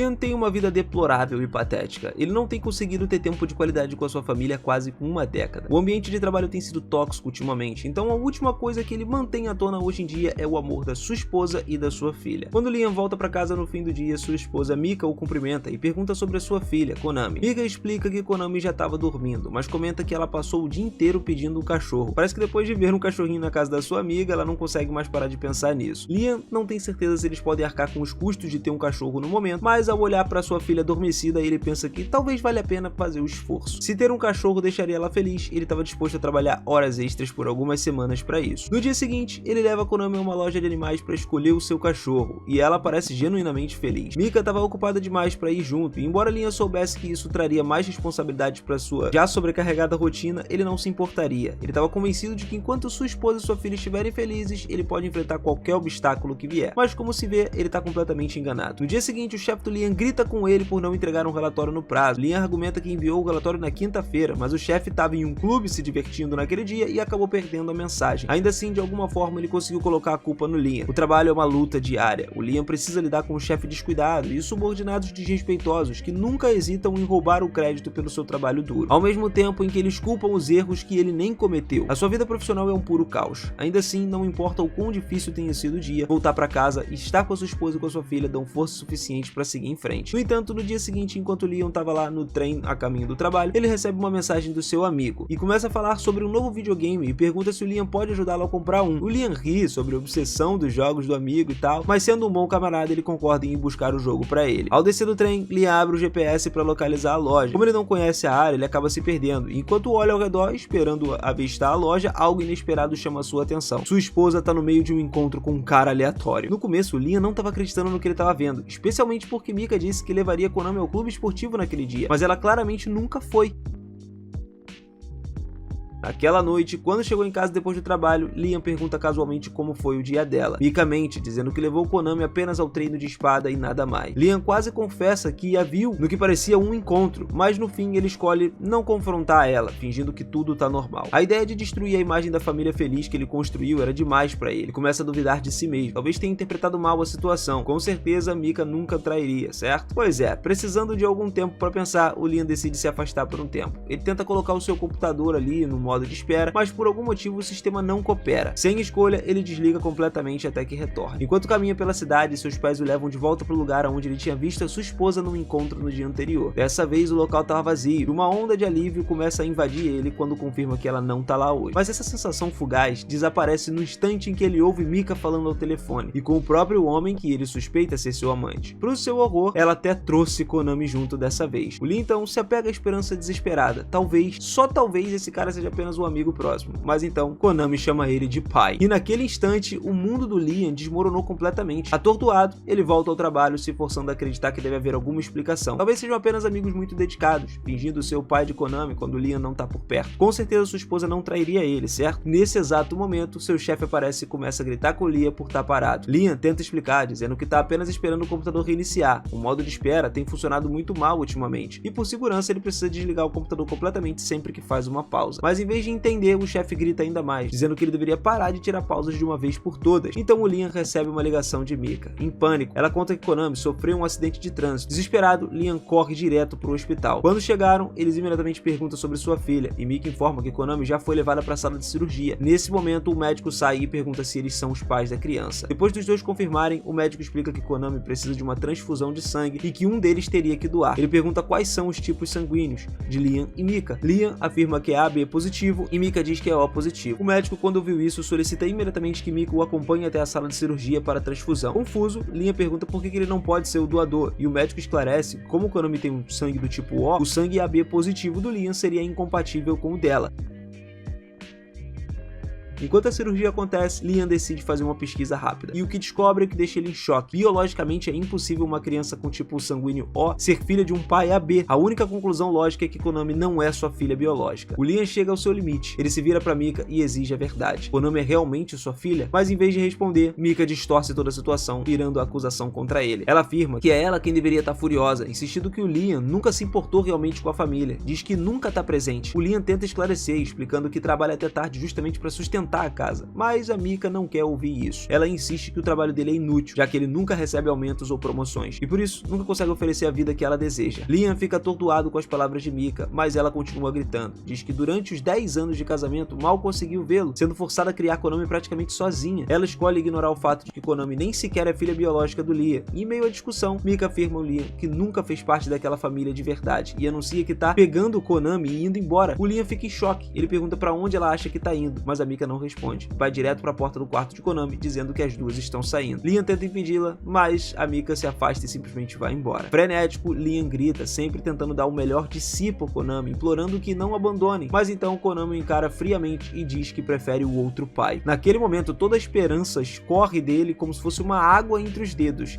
Liam tem uma vida deplorável e patética. Ele não tem conseguido ter tempo de qualidade com a sua família há quase uma década. O ambiente de trabalho tem sido tóxico ultimamente, então a última coisa que ele mantém à tona hoje em dia é o amor da sua esposa e da sua filha. Quando Liam volta para casa no fim do dia, sua esposa Mika o cumprimenta e pergunta sobre a sua filha, Konami. Mika explica que Konami já estava dormindo, mas comenta que ela passou o dia inteiro pedindo um cachorro. Parece que depois de ver um cachorrinho na casa da sua amiga, ela não consegue mais parar de pensar nisso. Liam não tem certeza se eles podem arcar com os custos de ter um cachorro no momento, mas ao olhar para sua filha adormecida, ele pensa que talvez valha a pena fazer o esforço. Se ter um cachorro deixaria ela feliz, ele estava disposto a trabalhar horas extras por algumas semanas para isso. No dia seguinte, ele leva Konami a uma loja de animais para escolher o seu cachorro, e ela parece genuinamente feliz. Mika estava ocupada demais para ir junto, e embora Liam soubesse que isso traria mais responsabilidades para sua já sobrecarregada rotina, ele não se importaria. Ele estava convencido de que enquanto sua esposa e sua filha estiverem felizes, ele pode enfrentar qualquer obstáculo que vier. Mas como se vê, ele está completamente enganado. No dia seguinte, o chefe do Liam grita com ele por não entregar um relatório no prazo. Liam argumenta que enviou o relatório na quinta-feira, mas o chefe estava em um clube se divertindo naquele dia e acabou perdendo a mensagem. Ainda assim, de alguma forma, ele conseguiu colocar a culpa no Liam. O trabalho é uma luta diária. O Liam precisa lidar com um chefe descuidado e subordinados desrespeitosos que nunca hesitam em roubar o crédito pelo seu trabalho duro, ao mesmo tempo em que eles culpam os erros que ele nem cometeu. A sua vida profissional é um puro caos. Ainda assim, não importa o quão difícil tenha sido o dia, voltar para casa e estar com a sua esposa e com a sua filha dão força suficiente para seguir em frente. No entanto, no dia seguinte, enquanto Liam estava lá no trem a caminho do trabalho, ele recebe uma mensagem do seu amigo e começa a falar sobre um novo videogame e pergunta se o Liam pode ajudá-lo a comprar um. O Liam ri sobre a obsessão dos jogos do amigo e tal, mas sendo um bom camarada, ele concorda em ir buscar o jogo para ele. Ao descer do trem, Liam abre o GPS para localizar a loja. Como ele não conhece a área, ele acaba se perdendo, e enquanto olha ao redor esperando avistar a loja, algo inesperado chama sua atenção. Sua esposa tá no meio de um encontro com um cara aleatório. No começo, Liam não estava acreditando no que ele estava vendo, especialmente porque Mika disse que levaria Konami ao clube esportivo naquele dia, mas ela claramente nunca foi. Naquela noite, quando chegou em casa depois do trabalho, Liam pergunta casualmente como foi o dia dela. Mika mente, dizendo que levou Konami apenas ao treino de espada e nada mais. Liam quase confessa que a viu no que parecia um encontro, mas no fim ele escolhe não confrontar ela, fingindo que tudo tá normal. A ideia de destruir a imagem da família feliz que ele construiu era demais pra ele. Começa a duvidar de si mesmo. Talvez tenha interpretado mal a situação. Com certeza, Mika nunca trairia, certo? Pois é, precisando de algum tempo pra pensar, o Liam decide se afastar por um tempo. Ele tenta colocar o seu computador ali no modo de espera, mas por algum motivo o sistema não coopera. Sem escolha, ele desliga completamente até que retorne. Enquanto caminha pela cidade, seus pais o levam de volta para o lugar onde ele tinha visto a sua esposa num encontro no dia anterior. Dessa vez, o local estava vazio e uma onda de alívio começa a invadir ele quando confirma que ela não tá lá hoje. Mas essa sensação fugaz desaparece no instante em que ele ouve Mika falando ao telefone e com o próprio homem que ele suspeita ser seu amante. Pro seu horror, ela até trouxe Konami junto dessa vez. O Lee então se apega à esperança desesperada. Talvez, só talvez, esse cara seja apenas um amigo próximo, mas então Konami chama ele de pai. E naquele instante, o mundo do Liam desmoronou completamente. Atordoado, ele volta ao trabalho, se forçando a acreditar que deve haver alguma explicação. Talvez sejam apenas amigos muito dedicados, fingindo ser o pai de Konami quando Liam não tá por perto. Com certeza sua esposa não trairia ele, certo? Nesse exato momento, seu chefe aparece e começa a gritar com Liam por estar parado. Liam tenta explicar, dizendo que tá apenas esperando o computador reiniciar. O modo de espera tem funcionado muito mal ultimamente, e por segurança ele precisa desligar o computador completamente sempre que faz uma pausa. Mas em vez de entender, o chefe grita ainda mais, dizendo que ele deveria parar de tirar pausas de uma vez por todas. Então o Liam recebe uma ligação de Mika. Em pânico, ela conta que Konami sofreu um acidente de trânsito. Desesperado, Liam corre direto para o hospital. Quando chegaram, eles imediatamente perguntam sobre sua filha, e Mika informa que Konami já foi levada para a sala de cirurgia. Nesse momento, o médico sai e pergunta se eles são os pais da criança. Depois dos dois confirmarem, o médico explica que Konami precisa de uma transfusão de sangue e que um deles teria que doar. Ele pergunta quais são os tipos sanguíneos de Liam e Mika. Liam afirma que é AB positivo e Mika diz que é O positivo. O médico, quando ouviu isso, solicita imediatamente que Mika o acompanhe até a sala de cirurgia para a transfusão. Confuso, Liam pergunta por que ele não pode ser o doador, e o médico esclarece que, como Konami tem um sangue do tipo O, o sangue AB positivo do Liam seria incompatível com o dela. Enquanto a cirurgia acontece, Liam decide fazer uma pesquisa rápida, e o que descobre é que deixa ele em choque. Biologicamente é impossível uma criança com tipo sanguíneo O ser filha de um pai AB. A única conclusão lógica é que Konami não é sua filha biológica. O Liam chega ao seu limite, ele se vira para Mika e exige a verdade. Konami é realmente sua filha? Mas em vez de responder, Mika distorce toda a situação, virando a acusação contra ele. Ela afirma que é ela quem deveria estar furiosa, insistindo que o Liam nunca se importou realmente com a família. Diz que nunca está presente. O Liam tenta esclarecer, explicando que trabalha até tarde justamente para sustentar sustentar a casa, mas a Mika não quer ouvir isso. Ela insiste que o trabalho dele é inútil, já que ele nunca recebe aumentos ou promoções, e por isso nunca consegue oferecer a vida que ela deseja. Liam fica atordoado com as palavras de Mika, mas ela continua gritando. Diz que durante os 10 anos de casamento mal conseguiu vê-lo, sendo forçada a criar Konami praticamente sozinha. Ela escolhe ignorar o fato de que Konami nem sequer é filha biológica do Liam. E em meio à discussão, Mika afirma ao Liam que nunca fez parte daquela família de verdade e anuncia que tá pegando o Konami e indo embora. O Liam fica em choque. Ele pergunta pra onde ela acha que tá indo, mas a Mika não responde. Vai direto pra porta do quarto de Konami, dizendo que as duas estão saindo. Liam tenta impedi-la, mas a Mika se afasta e simplesmente vai embora. Frenético, Liam grita, sempre tentando dar o melhor de si por Konami, implorando que não abandonem, mas então Konami o encara friamente e diz que prefere o outro pai. Naquele momento, toda a esperança escorre dele como se fosse uma água entre os dedos.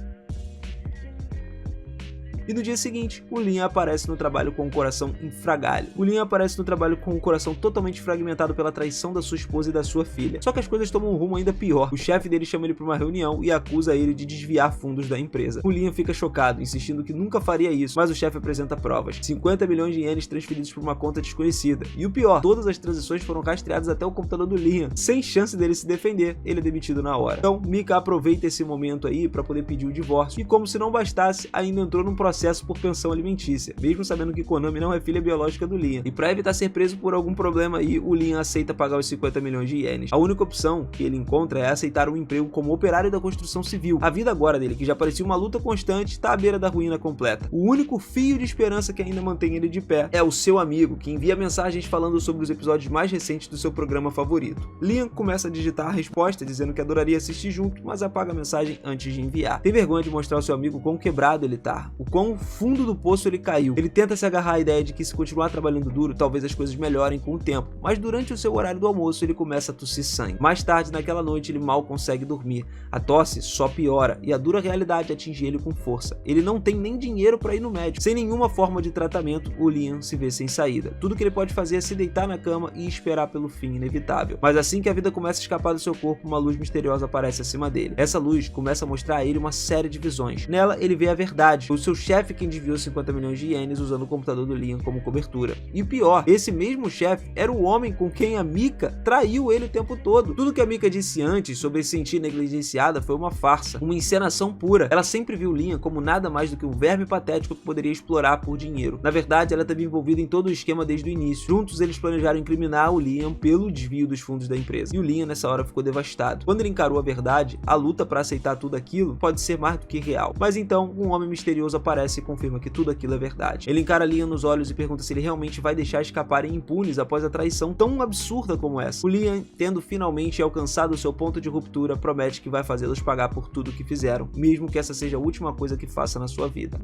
E no dia seguinte, o Liam aparece no trabalho com o coração em frangalho. O Liam aparece no trabalho com o coração totalmente fragmentado pela traição da sua esposa e da sua filha. Só que as coisas tomam um rumo ainda pior. O chefe dele chama ele para uma reunião e acusa ele de desviar fundos da empresa. O Liam fica chocado, insistindo que nunca faria isso, mas o chefe apresenta provas. 50 milhões de ienes transferidos por uma conta desconhecida. E o pior, todas as transações foram rastreadas até o computador do Liam. Sem chance dele se defender, ele é demitido na hora. Então, Mika aproveita esse momento aí para poder pedir o divórcio e, como se não bastasse, ainda entrou num processo por pensão alimentícia, mesmo sabendo que Konami não é filha biológica do Liam. E para evitar ser preso por algum problema aí, o Liam aceita pagar os 50 milhões de ienes. A única opção que ele encontra é aceitar um emprego como operário da construção civil. A vida agora dele, que já parecia uma luta constante, está à beira da ruína completa. O único fio de esperança que ainda mantém ele de pé é o seu amigo, que envia mensagens falando sobre os episódios mais recentes do seu programa favorito. Liam começa a digitar a resposta, dizendo que adoraria assistir junto, mas apaga a mensagem antes de enviar. Tem vergonha de mostrar ao seu amigo quão quebrado ele tá, o quão fundo do poço ele caiu. Ele tenta se agarrar à ideia de que se continuar trabalhando duro, talvez as coisas melhorem com o tempo, mas durante o seu horário do almoço ele começa a tossir sangue. Mais tarde naquela noite ele mal consegue dormir. A tosse só piora e a dura realidade atinge ele com força. Ele não tem nem dinheiro para ir no médico. Sem nenhuma forma de tratamento, o Liam se vê sem saída. Tudo que ele pode fazer é se deitar na cama e esperar pelo fim inevitável. Mas assim que a vida começa a escapar do seu corpo, uma luz misteriosa aparece acima dele. Essa luz começa a mostrar a ele uma série de visões. Nela ele vê a verdade. O seu chefe quem desviou 50 milhões de ienes usando o computador do Liam como cobertura. E o pior, esse mesmo chefe era o homem com quem a Mika traiu ele o tempo todo. Tudo que a Mika disse antes sobre se sentir negligenciada foi uma farsa, uma encenação pura. Ela sempre viu Liam como nada mais do que um verme patético que poderia explorar por dinheiro. Na verdade, ela estava envolvida em todo o esquema desde o início. Juntos, eles planejaram incriminar o Liam pelo desvio dos fundos da empresa. E o Liam, nessa hora, ficou devastado. Quando ele encarou a verdade, a luta para aceitar tudo aquilo pode ser mais do que real. Mas então, um homem misterioso aparece e confirma que tudo aquilo é verdade. Ele encara Liam nos olhos e pergunta se ele realmente vai deixar escaparem impunes após a traição tão absurda como essa. O Liam, tendo finalmente alcançado seu ponto de ruptura, promete que vai fazê-los pagar por tudo que fizeram, mesmo que essa seja a última coisa que faça na sua vida.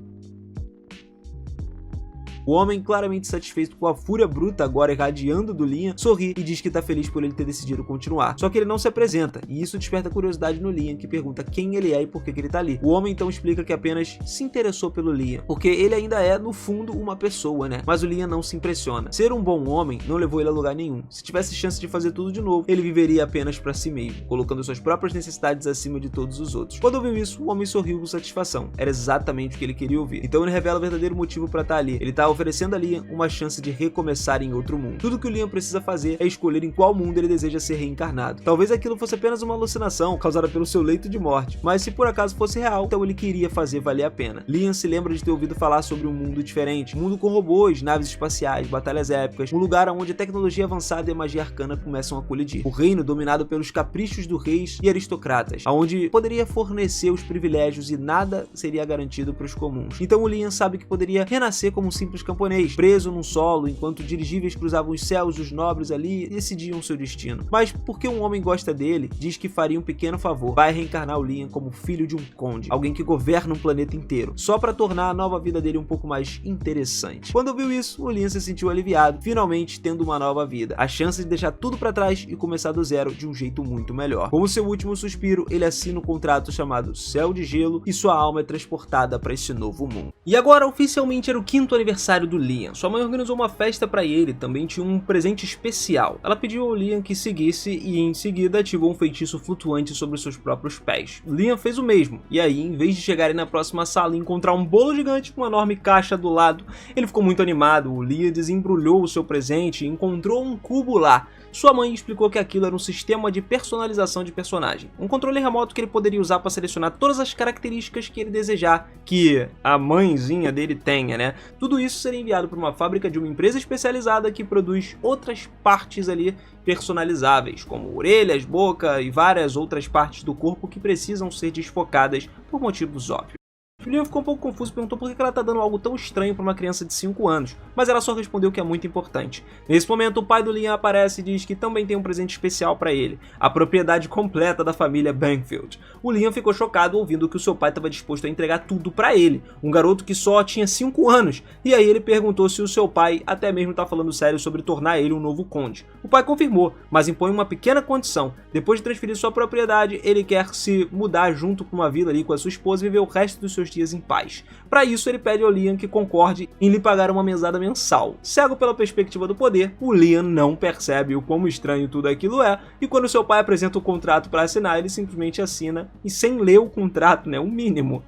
O homem, claramente satisfeito com a fúria bruta agora irradiando do Liam, sorri e diz que tá feliz por ele ter decidido continuar. Só que ele não se apresenta, e isso desperta curiosidade no Liam, que pergunta quem ele é e por que ele tá ali. O homem então explica que apenas se interessou pelo Liam, porque ele ainda é, no fundo, uma pessoa, né? Mas o Liam não se impressiona. Ser um bom homem não levou ele a lugar nenhum. Se tivesse chance de fazer tudo de novo, ele viveria apenas pra si mesmo, colocando suas próprias necessidades acima de todos os outros. Quando ouviu isso, o homem sorriu com satisfação. Era exatamente o que ele queria ouvir. Então ele revela o verdadeiro motivo pra estar ali. Ele tá oferecendo a Liam uma chance de recomeçar em outro mundo. Tudo que o Liam precisa fazer é escolher em qual mundo ele deseja ser reencarnado. Talvez aquilo fosse apenas uma alucinação causada pelo seu leito de morte, mas se por acaso fosse real, então ele queria fazer valer a pena. Liam se lembra de ter ouvido falar sobre um mundo diferente, um mundo com robôs, naves espaciais, batalhas épicas, um lugar onde a tecnologia avançada e a magia arcana começam a colidir. O reino dominado pelos caprichos dos reis e aristocratas, onde poderia fornecer os privilégios e nada seria garantido para os comuns. Então o Liam sabe que poderia renascer como um simples camponês, preso num solo enquanto dirigíveis cruzavam os céus, os nobres ali decidiam seu destino. Mas porque um homem gosta dele, diz que faria um pequeno favor: vai reencarnar o Liam como filho de um conde, alguém que governa um planeta inteiro, só para tornar a nova vida dele um pouco mais interessante. Quando ouviu isso, o Liam se sentiu aliviado, finalmente tendo uma nova vida, a chance de deixar tudo para trás e começar do zero de um jeito muito melhor. Como seu último suspiro, ele assina um contrato chamado Céu de Gelo e sua alma é transportada para esse novo mundo. E agora, oficialmente, era o 5º aniversário aniversário do Liam. Sua mãe organizou uma festa para ele, também tinha um presente especial. Ela pediu ao Liam que seguisse e em seguida ativou um feitiço flutuante sobre seus próprios pés. Liam fez o mesmo, e aí, em vez de chegarem na próxima sala e encontrar um bolo gigante com uma enorme caixa do lado, ele ficou muito animado. O Liam desembrulhou o seu presente e encontrou um cubo lá. Sua mãe explicou que aquilo era um sistema de personalização de personagem, um controle remoto que ele poderia usar para selecionar todas as características que ele desejar que a mãezinha dele tenha, né? Tudo isso seria enviado para uma fábrica de uma empresa especializada que produz outras partes ali personalizáveis, como orelhas, boca e várias outras partes do corpo que precisam ser desfocadas por motivos óbvios. O Liam ficou um pouco confuso e perguntou por que ela tá dando algo tão estranho para uma criança de 5 anos, mas ela só respondeu que é muito importante. Nesse momento, o pai do Liam aparece e diz que também tem um presente especial para ele, a propriedade completa da família Bankfield. O Liam ficou chocado ouvindo que o seu pai estava disposto a entregar tudo para ele, um garoto que só tinha 5 anos, e aí ele perguntou se o seu pai até mesmo tá falando sério sobre tornar ele um novo conde. O pai confirmou, mas impõe uma pequena condição: depois de transferir sua propriedade, ele quer se mudar junto para uma vila ali com a sua esposa e viver o resto dos seus dias em paz. Para isso, ele pede ao Liam que concorde em lhe pagar uma mesada mensal. Cego pela perspectiva do poder, o Liam não percebe o quão estranho tudo aquilo é, e quando seu pai apresenta o contrato para assinar, ele simplesmente assina, e sem ler o contrato, né, o mínimo.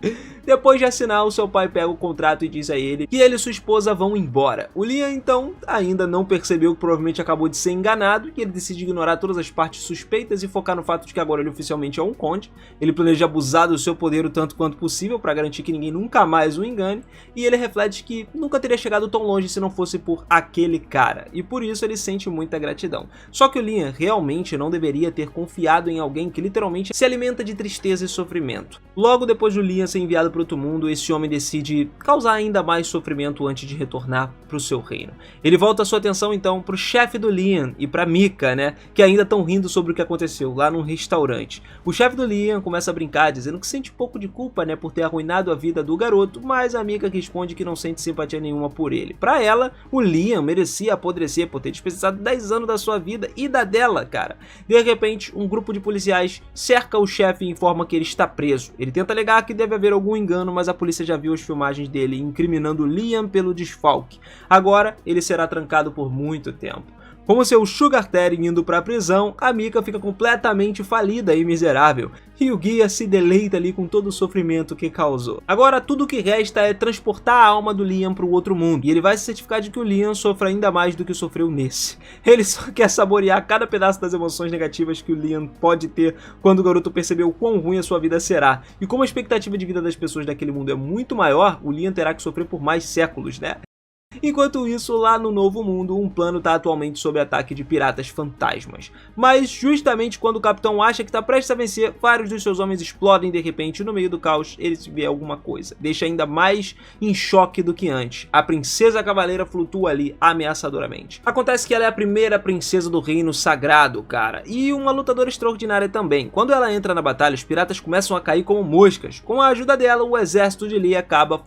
Depois de assinar, o seu pai pega o contrato e diz a ele que ele e sua esposa vão embora. O Liam, então, ainda não percebeu que provavelmente acabou de ser enganado, e ele decide ignorar todas as partes suspeitas e focar no fato de que agora ele oficialmente é um conde. Ele planeja abusar do seu poder o tanto quanto possível para garantir que ninguém nunca mais o engane, e ele reflete que nunca teria chegado tão longe se não fosse por aquele cara, e por isso ele sente muita gratidão. Só que o Liam realmente não deveria ter confiado em alguém que literalmente se alimenta de tristeza e sofrimento. Logo depois do Liam ser enviado para outro mundo, esse homem decide causar ainda mais sofrimento antes de retornar para o seu reino. Ele volta sua atenção então para o chefe do Liam e para Mika, né, que ainda estão rindo sobre o que aconteceu lá num restaurante. O chefe do Liam começa a brincar, dizendo que sente um pouco de culpa, né, por ter arruinado a vida do garoto, mas a Mika responde que não sente simpatia nenhuma por ele. Para ela, o Liam merecia apodrecer por ter desperdiçado 10 anos da sua vida e da dela, cara. De repente, um grupo de policiais cerca o chefe e informa que ele está preso. Ele tenta alegar que deve haver algum engano, mas a polícia já viu as filmagens dele incriminando Liam pelo desfalque. Agora, ele será trancado por muito tempo. Com seu sugar daddy indo para a prisão, a Mika fica completamente falida e miserável, e o guia se deleita ali com todo o sofrimento que causou. Agora tudo o que resta é transportar a alma do Liam para o outro mundo, e ele vai se certificar de que o Liam sofra ainda mais do que sofreu nesse. Ele só quer saborear cada pedaço das emoções negativas que o Liam pode ter quando o garoto percebeu o quão ruim a sua vida será. E como a expectativa de vida das pessoas daquele mundo é muito maior, o Liam terá que sofrer por mais séculos, né? Enquanto isso, lá no Novo Mundo, um plano está atualmente sob ataque de piratas fantasmas. Mas justamente quando o capitão acha que está prestes a vencer, vários dos seus homens explodem de repente e no meio do caos ele vê alguma coisa. Deixa ainda mais em choque do que antes. A princesa cavaleira flutua ali ameaçadoramente. Acontece que ela é a primeira princesa do reino sagrado, cara, e uma lutadora extraordinária também. Quando ela entra na batalha, os piratas começam a cair como moscas. Com a ajuda dela, o exército de Lee acaba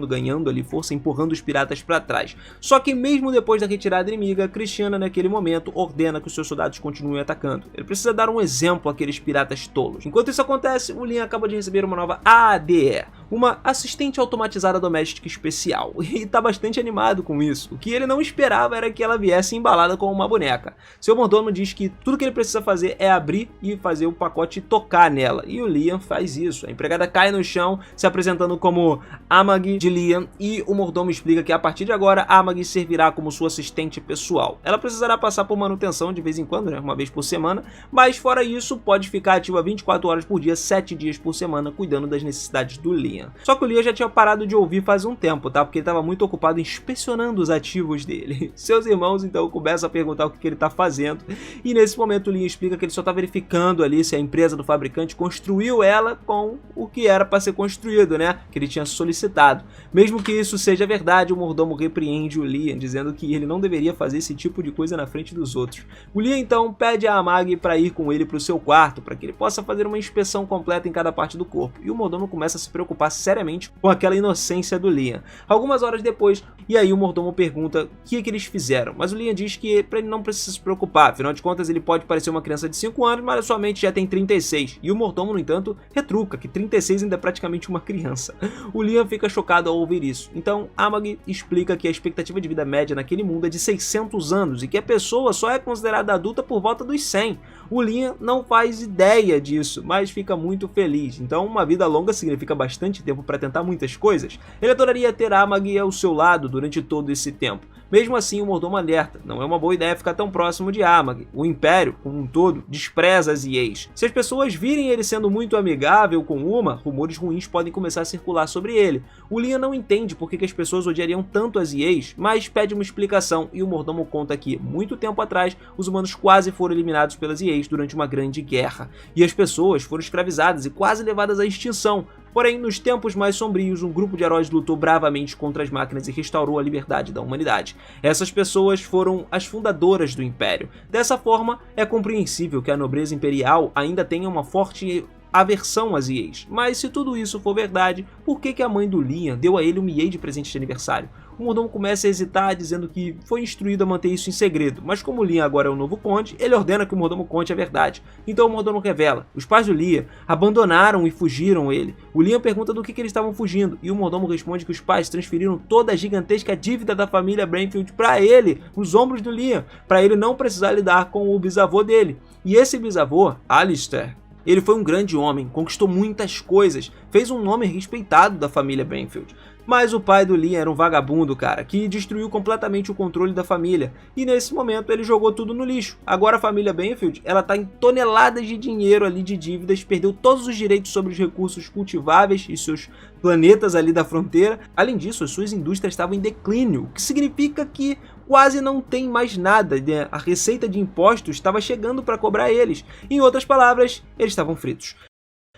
ganhando ali força, empurrando os piratas para trás. Só que mesmo depois da retirada inimiga, Cristiana naquele momento ordena que os seus soldados continuem atacando. Ele precisa dar um exemplo àqueles piratas tolos. Enquanto isso acontece, o Liam acaba de receber uma nova ADE, uma assistente automatizada doméstica especial, e tá bastante animado com isso. O que ele não esperava era que ela viesse embalada com uma boneca. Seu mordomo diz que tudo que ele precisa fazer é abrir e fazer o pacote tocar nela, e o Liam faz isso. A empregada cai no chão, se apresentando como Amagi de Liam, e o mordomo explica que a partir de agora a Amagi servirá como sua assistente pessoal. Ela precisará passar por manutenção de vez em quando, né, uma vez por semana, mas fora isso pode ficar ativa 24 horas por dia, 7 dias por semana, cuidando das necessidades do Liam. Só que o Liam já tinha parado de ouvir faz um tempo, tá? Porque ele estava muito ocupado inspecionando os ativos dele. Seus irmãos então começam a perguntar o que ele está fazendo, e nesse momento o Liam explica que ele só está verificando ali se a empresa do fabricante construiu ela com o que era para ser construído, né? Que ele tinha solicitado. Mesmo que isso seja verdade, o mordomo repreende o Liam, dizendo que ele não deveria fazer esse tipo de coisa na frente dos outros. O Liam então pede a Amagi para ir com ele para o seu quarto, para que ele possa fazer uma inspeção completa em cada parte do corpo, e o mordomo começa a se preocupar preocupar seriamente com aquela inocência do Liam. Algumas horas depois, e aí o mordomo pergunta o que eles fizeram, mas o Liam diz que pra ele não precisa se preocupar, afinal de contas ele pode parecer uma criança de 5 anos, mas a sua mente já tem 36, e o mordomo, no entanto, retruca que 36 ainda é praticamente uma criança. O Liam fica chocado ao ouvir isso, então Amag explica que a expectativa de vida média naquele mundo é de 600 anos, e que a pessoa só é considerada adulta por volta dos 100. O Liam não faz ideia disso, mas fica muito feliz. Então uma vida longa significa bastante tempo para tentar muitas coisas. Ele adoraria ter Amag ao seu lado durante todo esse tempo. Mesmo assim, o mordomo alerta, não é uma boa ideia ficar tão próximo de Amag. O Império, como um todo, despreza as IEs. Se as pessoas virem ele sendo muito amigável com uma, rumores ruins podem começar a circular sobre ele. O Liam não entende por que as pessoas odiariam tanto as IEs, mas pede uma explicação e o mordomo conta que, muito tempo atrás, os humanos quase foram eliminados pelas IEs durante uma grande guerra, e as pessoas foram escravizadas e quase levadas à extinção. Porém, nos tempos mais sombrios, um grupo de heróis lutou bravamente contra as máquinas e restaurou a liberdade da humanidade. Essas pessoas foram as fundadoras do Império. Dessa forma, é compreensível que a nobreza imperial ainda tenha uma forte aversão às IEs. Mas se tudo isso for verdade, por que a mãe do Liam deu a ele um IE de presente de aniversário? O mordomo começa a hesitar, dizendo que foi instruído a manter isso em segredo, mas como o Liam agora é o novo conde, ele ordena que o mordomo conte a verdade. Então o mordomo revela: os pais do Liam abandonaram e fugiram ele. O Liam pergunta do que eles estavam fugindo, e o mordomo responde que os pais transferiram toda a gigantesca dívida da família Brainfield para ele, nos ombros do Liam, para ele não precisar lidar com o bisavô dele. E esse bisavô, Alistair, ele foi um grande homem, conquistou muitas coisas, fez um nome respeitado da família Brainfield. Mas o pai do Liam era um vagabundo, cara, que destruiu completamente o controle da família. E nesse momento ele jogou tudo no lixo. Agora a família Brainfield, ela tá em toneladas de dinheiro ali de dívidas, perdeu todos os direitos sobre os recursos cultiváveis e seus planetas ali da fronteira. Além disso, as suas indústrias estavam em declínio, o que significa que quase não tem mais nada, né? A receita de impostos estava chegando para cobrar eles. Em outras palavras, eles estavam fritos.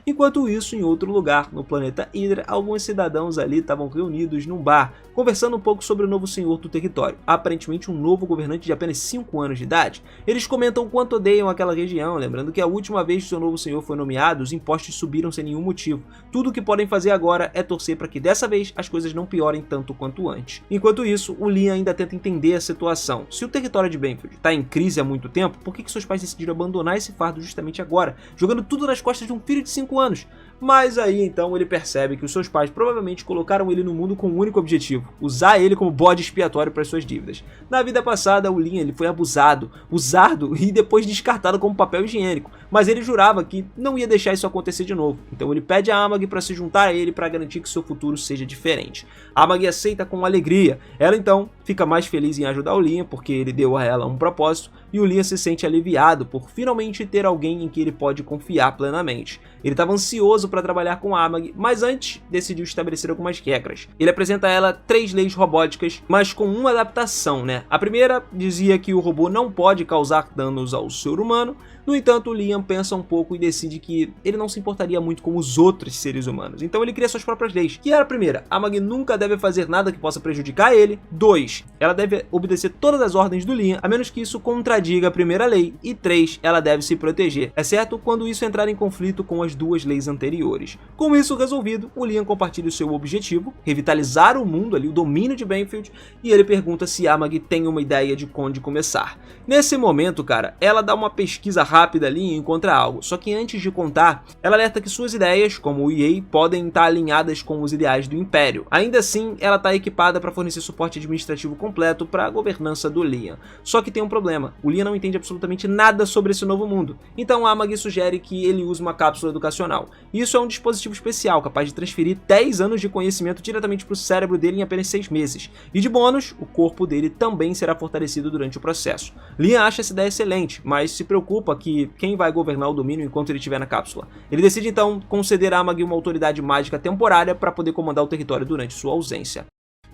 Enquanto isso, em outro lugar, no planeta Hydra, alguns cidadãos ali estavam reunidos num bar, conversando um pouco sobre o novo senhor do território, aparentemente um novo governante de apenas 5 anos de idade. Eles comentam o quanto odeiam aquela região, lembrando que a última vez que seu novo senhor foi nomeado, os impostos subiram sem nenhum motivo. Tudo o que podem fazer agora é torcer para que dessa vez as coisas não piorem tanto quanto antes. Enquanto isso, o Liam ainda tenta entender a situação. Se o território de Brainfield está em crise há muito tempo, por que seus pais decidiram abandonar esse fardo justamente agora, jogando tudo nas costas de um filho de 5 anos? Mas aí então ele percebe que os seus pais provavelmente colocaram ele no mundo com um único objetivo: usar ele como bode expiatório para suas dívidas. Na vida passada, o Liam ele foi abusado, usado e depois descartado como papel higiênico, mas ele jurava que não ia deixar isso acontecer de novo. Então ele pede a Amag para se juntar a ele para garantir que seu futuro seja diferente. A Amag aceita com alegria. Ela então fica mais feliz em ajudar o Liam porque ele deu a ela um propósito, e o Liam se sente aliviado por finalmente ter alguém em que ele pode confiar plenamente. Ele estava ansioso para trabalhar com a Amag, mas antes decidiu estabelecer algumas regras. Ele apresenta a ela 3 leis robóticas, mas com uma adaptação, né? A primeira dizia que o robô não pode causar danos ao ser humano. No entanto, o Liam pensa um pouco e decide que ele não se importaria muito com os outros seres humanos. Então ele cria suas próprias leis, que era a primeira: a Amag nunca deve fazer nada que possa prejudicar ele. 2. Ela deve obedecer todas as ordens do Liam, a menos que isso contradiga a primeira lei. E 3. Ela deve se proteger, exceto quando isso entrar em conflito com as 2 leis anteriores. Com isso resolvido, o Liam compartilha o seu objetivo: revitalizar o mundo ali, o domínio de Brainfield, e ele pergunta se Amag tem uma ideia de onde começar. Nesse momento, cara, ela dá uma pesquisa rápida ali e encontra algo, só que antes de contar, ela alerta que suas ideias, como o EA, podem estar alinhadas com os ideais do Império. Ainda assim, ela está equipada para fornecer suporte administrativo completo para a governança do Liam. Só que tem um problema: o Liam não entende absolutamente nada sobre esse novo mundo. Então a Amag sugere que ele use uma cápsula educacional. Isso é um dispositivo especial, capaz de transferir 10 anos de conhecimento diretamente para o cérebro dele em apenas 6 meses. E de bônus, o corpo dele também será fortalecido durante o processo. Liam acha essa ideia excelente, mas se preocupa que quem vai governar o domínio enquanto ele estiver na cápsula. Ele decide então conceder a Amag uma autoridade mágica temporária para poder comandar o território durante sua ausência.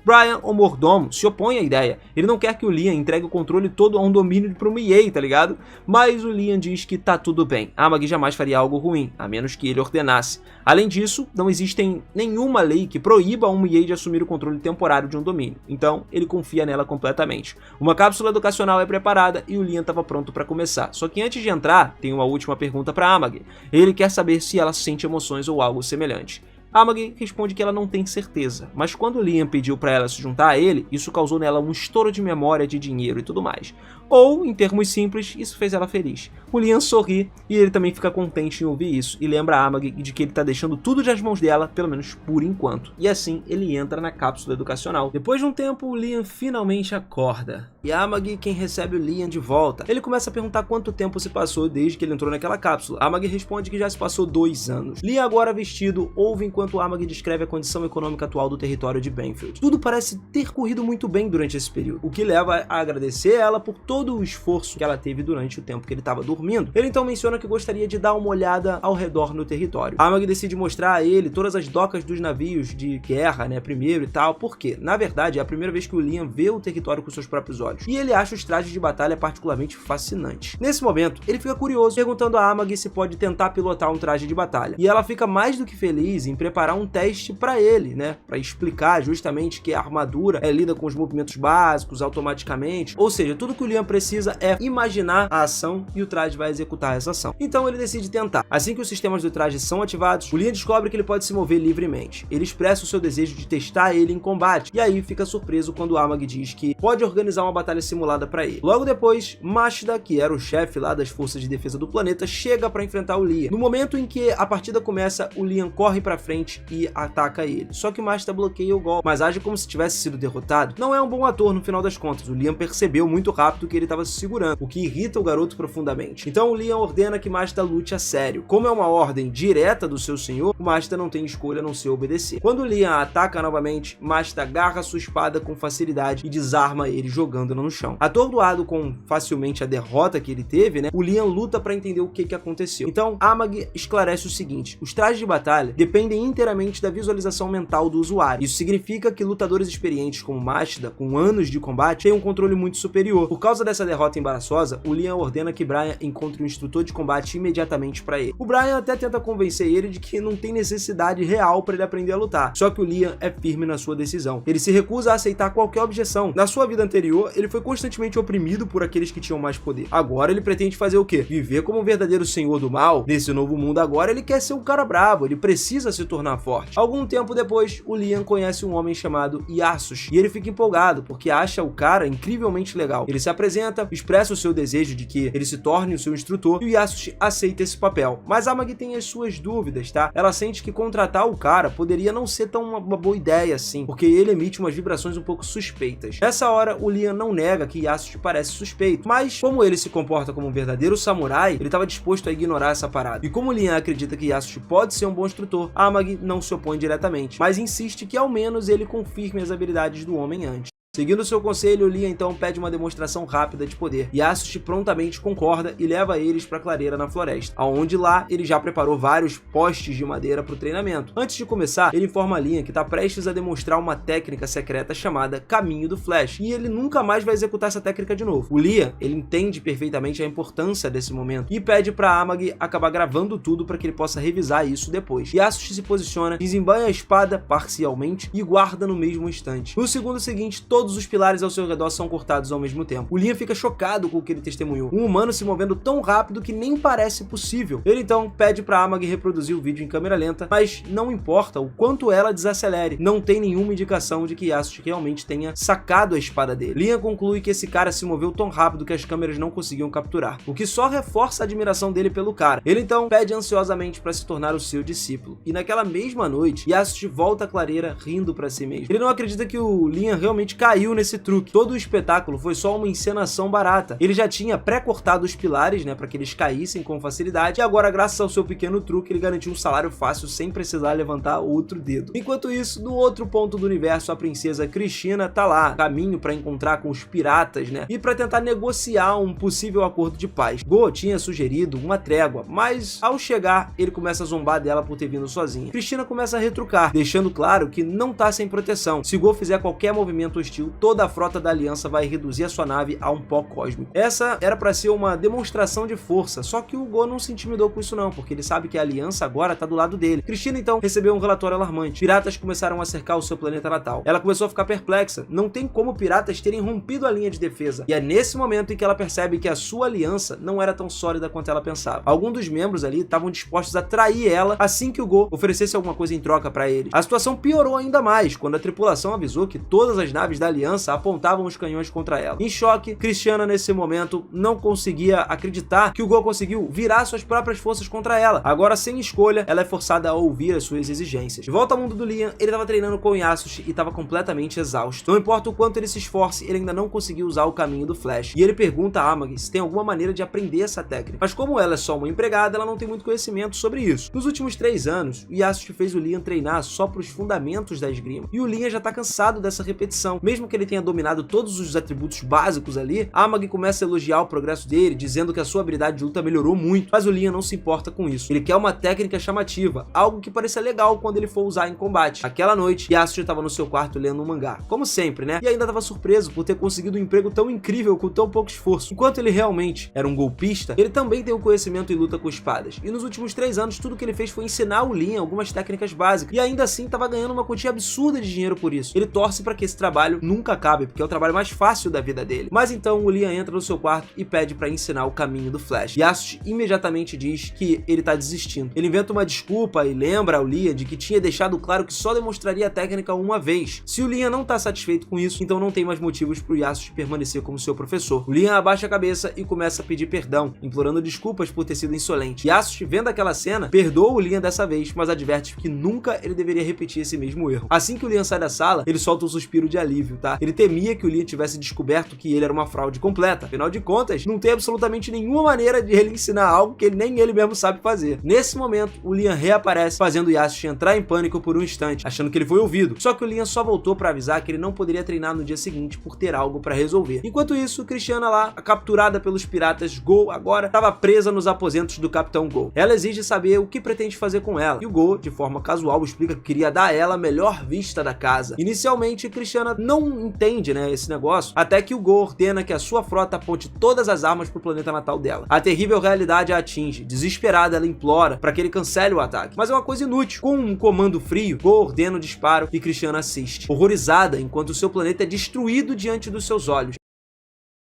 Brian, o mordomo, se opõe à ideia. Ele não quer que o Liam entregue o controle todo a um domínio para uma EA, tá ligado? Mas o Liam diz que tá tudo bem. A Amag jamais faria algo ruim, a menos que ele ordenasse. Além disso, não existe nenhuma lei que proíba uma EA de assumir o controle temporário de um domínio. Então, ele confia nela completamente. Uma cápsula educacional é preparada e o Liam estava pronto para começar. Só que antes de entrar, tem uma última pergunta para Amag. Ele quer saber se ela sente emoções ou algo semelhante. Amagi responde que ela não tem certeza, mas quando Liam pediu para ela se juntar a ele, isso causou nela um estouro de memória, de dinheiro e tudo mais. Ou, em termos simples, isso fez ela feliz. O Liam sorri e ele também fica contente em ouvir isso e lembra a Amagi de que ele tá deixando tudo nas mãos dela, pelo menos por enquanto. E assim ele entra na cápsula educacional. Depois de um tempo, o Liam finalmente acorda. E a Amagi quem recebe o Liam de volta. Ele começa a perguntar quanto tempo se passou desde que ele entrou naquela cápsula. A Amagi responde que já se passou 2 anos. Liam, agora vestido, ouve enquanto Amagi descreve a condição econômica atual do território de Banfield. Tudo parece ter corrido muito bem durante esse período, o que leva a agradecer ela por todo o esforço que ela teve durante o tempo que ele estava dormindo. Ele então menciona que gostaria de dar uma olhada ao redor no território. A Amagi decide mostrar a ele todas as docas dos navios de guerra, né, primeiro e tal, porque, na verdade, é a primeira vez que o Liam vê o território com seus próprios olhos, e ele acha os trajes de batalha particularmente fascinantes. Nesse momento, ele fica curioso, perguntando a Amagi se pode tentar pilotar um traje de batalha, e ela fica mais do que feliz em preparar um teste para ele, né, para explicar justamente que a armadura lida com os movimentos básicos automaticamente, ou seja, tudo que o Liam precisa é imaginar a ação e o traje vai executar essa ação. Então ele decide tentar. Assim que os sistemas do traje são ativados, o Liam descobre que ele pode se mover livremente. Ele expressa o seu desejo de testar ele em combate, e aí fica surpreso quando Amagi diz que pode organizar uma batalha simulada para ele. Logo depois, Mashida, que era o chefe lá das forças de defesa do planeta, chega para enfrentar o Liam. No momento em que a partida começa, o Liam corre para frente e ataca ele. Só que Mashida bloqueia o golpe, mas age como se tivesse sido derrotado. Não é um bom ator no final das contas. O Liam percebeu muito rápido que ele estava se segurando, o que irrita o garoto profundamente. Então o Liam ordena que Mashida lute a sério. Como é uma ordem direta do seu senhor, o Mashida não tem escolha a não ser obedecer. Quando o Liam ataca novamente, Mashida agarra sua espada com facilidade e desarma ele jogando-no no chão. Atordoado com facilmente a derrota que ele teve, né, o Liam luta para entender o que aconteceu. Então Amagi esclarece o seguinte: os trajes de batalha dependem inteiramente da visualização mental do usuário. Isso significa que lutadores experientes como Mashida, com anos de combate, têm um controle muito superior. Por causa dessa derrota embaraçosa, o Liam ordena que Brian encontre um instrutor de combate imediatamente para ele. O Brian até tenta convencer ele de que não tem necessidade real para ele aprender a lutar, só que o Liam é firme na sua decisão. Ele se recusa a aceitar qualquer objeção. Na sua vida anterior, ele foi constantemente oprimido por aqueles que tinham mais poder. Agora ele pretende fazer o quê? Viver como um verdadeiro senhor do mal. Nesse novo mundo agora, ele quer ser um cara bravo, ele precisa se tornar forte. Algum tempo depois, o Liam conhece um homem chamado Yasushi, e ele fica empolgado, porque acha o cara incrivelmente legal. Ele se apresenta, expressa o seu desejo de que ele se torne o seu instrutor, e o Yasushi aceita esse papel. Mas Amagi tem as suas dúvidas, tá? Ela sente que contratar o cara poderia não ser tão uma boa ideia assim, porque ele emite umas vibrações um pouco suspeitas. Nessa hora, o Liam não nega que Yasushi parece suspeito, mas como ele se comporta como um verdadeiro samurai, ele estava disposto a ignorar essa parada. E como o Liam acredita que Yasushi pode ser um bom instrutor, Amagi não se opõe diretamente, mas insiste que ao menos ele confirme as habilidades do homem antes. Seguindo seu conselho, Liam então pede uma demonstração rápida de poder, e Yasushi prontamente concorda e leva eles para a clareira na floresta, aonde lá ele já preparou vários postes de madeira para o treinamento. Antes de começar, ele informa a Liam que está prestes a demonstrar uma técnica secreta chamada Caminho do Flash, e ele nunca mais vai executar essa técnica de novo. O Liam, ele entende perfeitamente a importância desse momento e pede para Amagi acabar gravando tudo para que ele possa revisar isso depois. Yasushi se posiciona, desembanha a espada parcialmente e guarda no mesmo instante. No segundo seguinte, todos os pilares ao seu redor são cortados ao mesmo tempo. O Liam fica chocado com o que ele testemunhou. Um humano se movendo tão rápido que nem parece possível. Ele então pede para Amagi reproduzir o vídeo em câmera lenta, mas não importa o quanto ela desacelere, não tem nenhuma indicação de que Yasushi realmente tenha sacado a espada dele. Liam conclui que esse cara se moveu tão rápido que as câmeras não conseguiam capturar, o que só reforça a admiração dele pelo cara. Ele então pede ansiosamente para se tornar o seu discípulo. E naquela mesma noite, Yasushi volta à clareira rindo para si mesmo. Ele não acredita que o Liam realmente caiu nesse truque. Todo o espetáculo foi só uma encenação barata. Ele já tinha pré-cortado os pilares, né, para que eles caíssem com facilidade, e agora, graças ao seu pequeno truque, ele garantiu um salário fácil sem precisar levantar outro dedo. Enquanto isso, no outro ponto do universo, a princesa Cristina tá lá, caminho para encontrar com os piratas, né, e para tentar negociar um possível acordo de paz. Go tinha sugerido uma trégua, mas ao chegar, ele começa a zombar dela por ter vindo sozinha. Cristina começa a retrucar, deixando claro que não tá sem proteção. Se Go fizer qualquer movimento hostil, partiu, toda a frota da Aliança vai reduzir a sua nave a um pó cósmico. Essa era para ser uma demonstração de força, só que o Go não se intimidou com isso não, porque ele sabe que a Aliança agora tá do lado dele. Cristina então recebeu um relatório alarmante. Piratas começaram a cercar o seu planeta natal. Ela começou a ficar perplexa. Não tem como piratas terem rompido a linha de defesa. E é nesse momento em que ela percebe que a sua aliança não era tão sólida quanto ela pensava. Alguns dos membros ali estavam dispostos a trair ela assim que o Go oferecesse alguma coisa em troca para eles. A situação piorou ainda mais quando a tripulação avisou que todas as naves da Aliança apontavam os canhões contra ela. Em choque, Cristiana nesse momento não conseguia acreditar que o Go conseguiu virar suas próprias forças contra ela. Agora, sem escolha, ela é forçada a ouvir as suas exigências. De volta ao mundo do Liam, ele estava treinando com o Yasushi e estava completamente exausto. Não importa o quanto ele se esforce, ele ainda não conseguiu usar o caminho do Flash. E ele pergunta a Amagi se tem alguma maneira de aprender essa técnica. Mas como ela é só uma empregada, ela não tem muito conhecimento sobre isso. Nos últimos 3 anos, o Yasushi fez o Liam treinar só para os fundamentos da esgrima. E o Liam já tá cansado dessa repetição. Mesmo que ele tenha dominado todos os atributos básicos ali, a Amagi começa a elogiar o progresso dele, dizendo que a sua habilidade de luta melhorou muito. Mas o Liam não se importa com isso. Ele quer uma técnica chamativa, algo que pareça legal quando ele for usar em combate. Aquela noite, Yasushi estava no seu quarto lendo um mangá. Como sempre, né? E ainda estava surpreso por ter conseguido um emprego tão incrível com tão pouco esforço. Enquanto ele realmente era um golpista, ele também tem um conhecimento em luta com espadas. E nos últimos 3 anos, tudo que ele fez foi ensinar o Liam algumas técnicas básicas. E ainda assim, estava ganhando uma quantia absurda de dinheiro por isso. Ele torce para que esse trabalho nunca acabe, porque é o trabalho mais fácil da vida dele. Mas então, o Liam entra no seu quarto e pede para ensinar o caminho do Flash. Yasushi imediatamente diz que ele tá desistindo. Ele inventa uma desculpa e lembra ao Liam de que tinha deixado claro que só demonstraria a técnica uma vez. Se o Liam não tá satisfeito com isso, então não tem mais motivos pro Yasushi permanecer como seu professor. O Liam abaixa a cabeça e começa a pedir perdão, implorando desculpas por ter sido insolente. Yasushi, vendo aquela cena, perdoa o Liam dessa vez, mas adverte que nunca ele deveria repetir esse mesmo erro. Assim que o Liam sai da sala, ele solta um suspiro de alívio, tá? Ele temia que o Liam tivesse descoberto que ele era uma fraude completa. Afinal de contas, não tem absolutamente nenhuma maneira de ele ensinar algo que nem ele mesmo sabe fazer. Nesse momento, o Liam reaparece, fazendo o Yasushi entrar em pânico por um instante, achando que ele foi ouvido. Só que o Liam só voltou para avisar que ele não poderia treinar no dia seguinte por ter algo para resolver. Enquanto isso, Cristiana lá, capturada pelos piratas Go, agora estava presa nos aposentos do Capitão Go. Ela exige saber o que pretende fazer com ela. E o Go, de forma casual, explica que queria dar a ela a melhor vista da casa. Inicialmente, Cristiana não entende, né, esse negócio, até que o Go ordena que a sua frota aponte todas as armas pro planeta natal dela. A terrível realidade a atinge. Desesperada, ela implora para que ele cancele o ataque. Mas é uma coisa inútil. Com um comando frio, Go ordena o disparo e Cristiana assiste, horrorizada enquanto seu planeta é destruído diante dos seus olhos.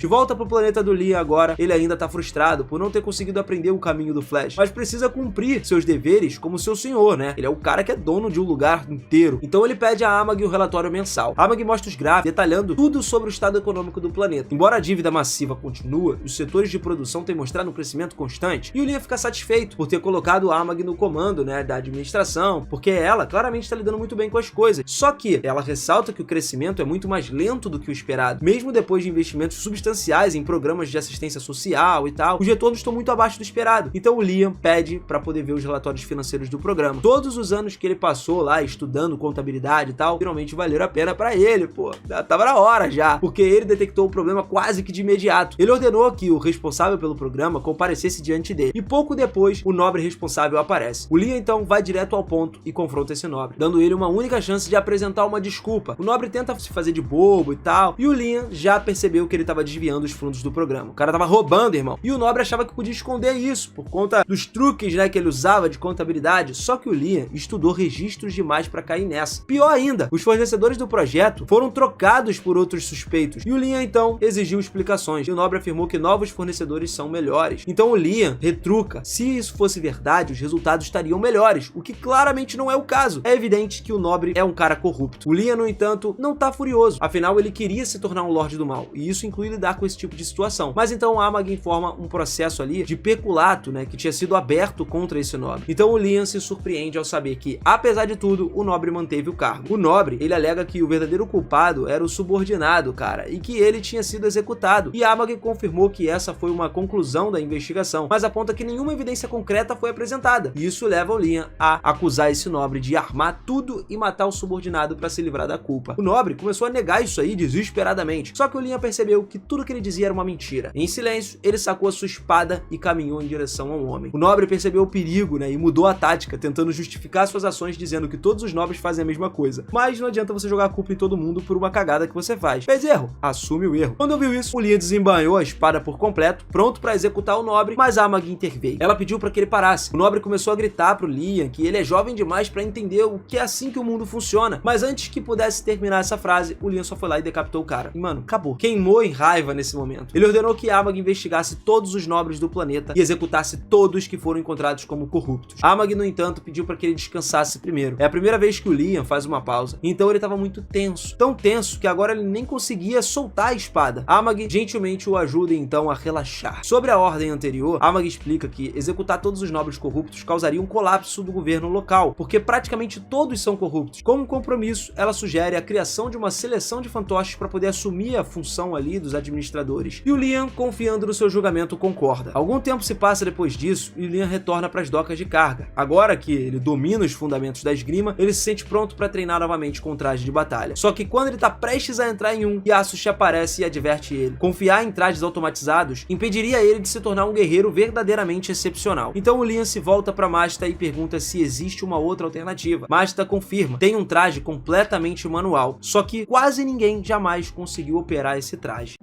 De volta pro planeta do Liam agora, ele ainda tá frustrado por não ter conseguido aprender o caminho do Flash, mas precisa cumprir seus deveres como seu senhor, né? Ele é o cara que é dono de um lugar inteiro. Então ele pede a Amagi o relatório mensal. A Amagi mostra os gráficos, detalhando tudo sobre o estado econômico do planeta. Embora a dívida massiva continua, os setores de produção têm mostrado um crescimento constante, e o Liam fica satisfeito por ter colocado a Amagi no comando, né, da administração, porque ela claramente está lidando muito bem com as coisas. Só que ela ressalta que o crescimento é muito mais lento do que o esperado, mesmo depois de investimentos substanciais em programas de assistência social e tal, os retornos estão muito abaixo do esperado. Então o Liam pede para poder ver os relatórios financeiros do programa. Todos os anos que ele passou lá estudando contabilidade e tal, finalmente valeram a pena para ele, pô. Tava na hora já, porque ele detectou o problema quase que de imediato. Ele ordenou que o responsável pelo programa comparecesse diante dele. E pouco depois, o nobre responsável aparece. O Liam então vai direto ao ponto e confronta esse nobre, dando ele uma única chance de apresentar uma desculpa. O nobre tenta se fazer de bobo e tal, e o Liam já percebeu que ele tava desviando os fundos do programa. O cara tava roubando, irmão. E o nobre achava que podia esconder isso por conta dos truques, né, que ele usava de contabilidade. Só que o Liam estudou registros demais pra cair nessa. Pior ainda, os fornecedores do projeto foram trocados por outros suspeitos. E o Liam então exigiu explicações. E o nobre afirmou que novos fornecedores são melhores. Então o Liam retruca. Se isso fosse verdade, os resultados estariam melhores, o que claramente não é o caso. É evidente que o nobre é um cara corrupto. O Liam, no entanto, não tá furioso. Afinal, ele queria se tornar um Lorde do Mal. E isso inclui lidar com esse tipo de situação. Mas então a Amagi informa um processo ali de peculato, né, que tinha sido aberto contra esse nobre. Então o Liam se surpreende ao saber que, apesar de tudo, o nobre manteve o cargo. O nobre, ele alega que o verdadeiro culpado era o subordinado, cara, e que ele tinha sido executado. E a Amagi confirmou que essa foi uma conclusão da investigação, mas aponta que nenhuma evidência concreta foi apresentada. E isso leva o Liam a acusar esse nobre de armar tudo e matar o subordinado para se livrar da culpa. O nobre começou a negar isso aí desesperadamente. Só que o Liam percebeu que tudo tudo que ele dizia era uma mentira. Em silêncio, ele sacou a sua espada e caminhou em direção ao homem. O nobre percebeu o perigo, né, e mudou a tática, tentando justificar suas ações dizendo que todos os nobres fazem a mesma coisa. Mas não adianta você jogar a culpa em todo mundo por uma cagada que você faz. Fez erro, assume o erro. Quando ouviu isso, o Liam desembanhou a espada por completo, pronto para executar o nobre, mas Amag interveio. Ela pediu para que ele parasse. O nobre começou a gritar pro Liam que ele é jovem demais para entender o que é assim que o mundo funciona. Mas antes que pudesse terminar essa frase, o Liam só foi lá e decapitou o cara. E mano, acabou. Queimou em raiva nesse momento. Ele ordenou que Amag investigasse todos os nobres do planeta e executasse todos que foram encontrados como corruptos. Amag, no entanto, pediu para que ele descansasse primeiro. É a primeira vez que o Liam faz uma pausa, então ele estava muito tenso. Tão tenso que agora ele nem conseguia soltar a espada. Amag gentilmente o ajuda então a relaxar. Sobre a ordem anterior, Amag explica que executar todos os nobres corruptos causaria um colapso do governo local, porque praticamente todos são corruptos. Como compromisso, ela sugere a criação de uma seleção de fantoches para poder assumir a função ali dos administradores. E o Liam, confiando no seu julgamento, concorda. Algum tempo se passa depois disso e o Liam retorna para as docas de carga. Agora que ele domina os fundamentos da esgrima, ele se sente pronto para treinar novamente com o traje de batalha. Só que quando ele está prestes a entrar em um, Yasushi aparece e adverte ele. Confiar em trajes automatizados impediria ele de se tornar um guerreiro verdadeiramente excepcional. Então o Liam se volta para Mashita e pergunta se existe uma outra alternativa. Mashita confirma, tem um traje completamente manual, só que quase ninguém jamais conseguiu operar esse traje.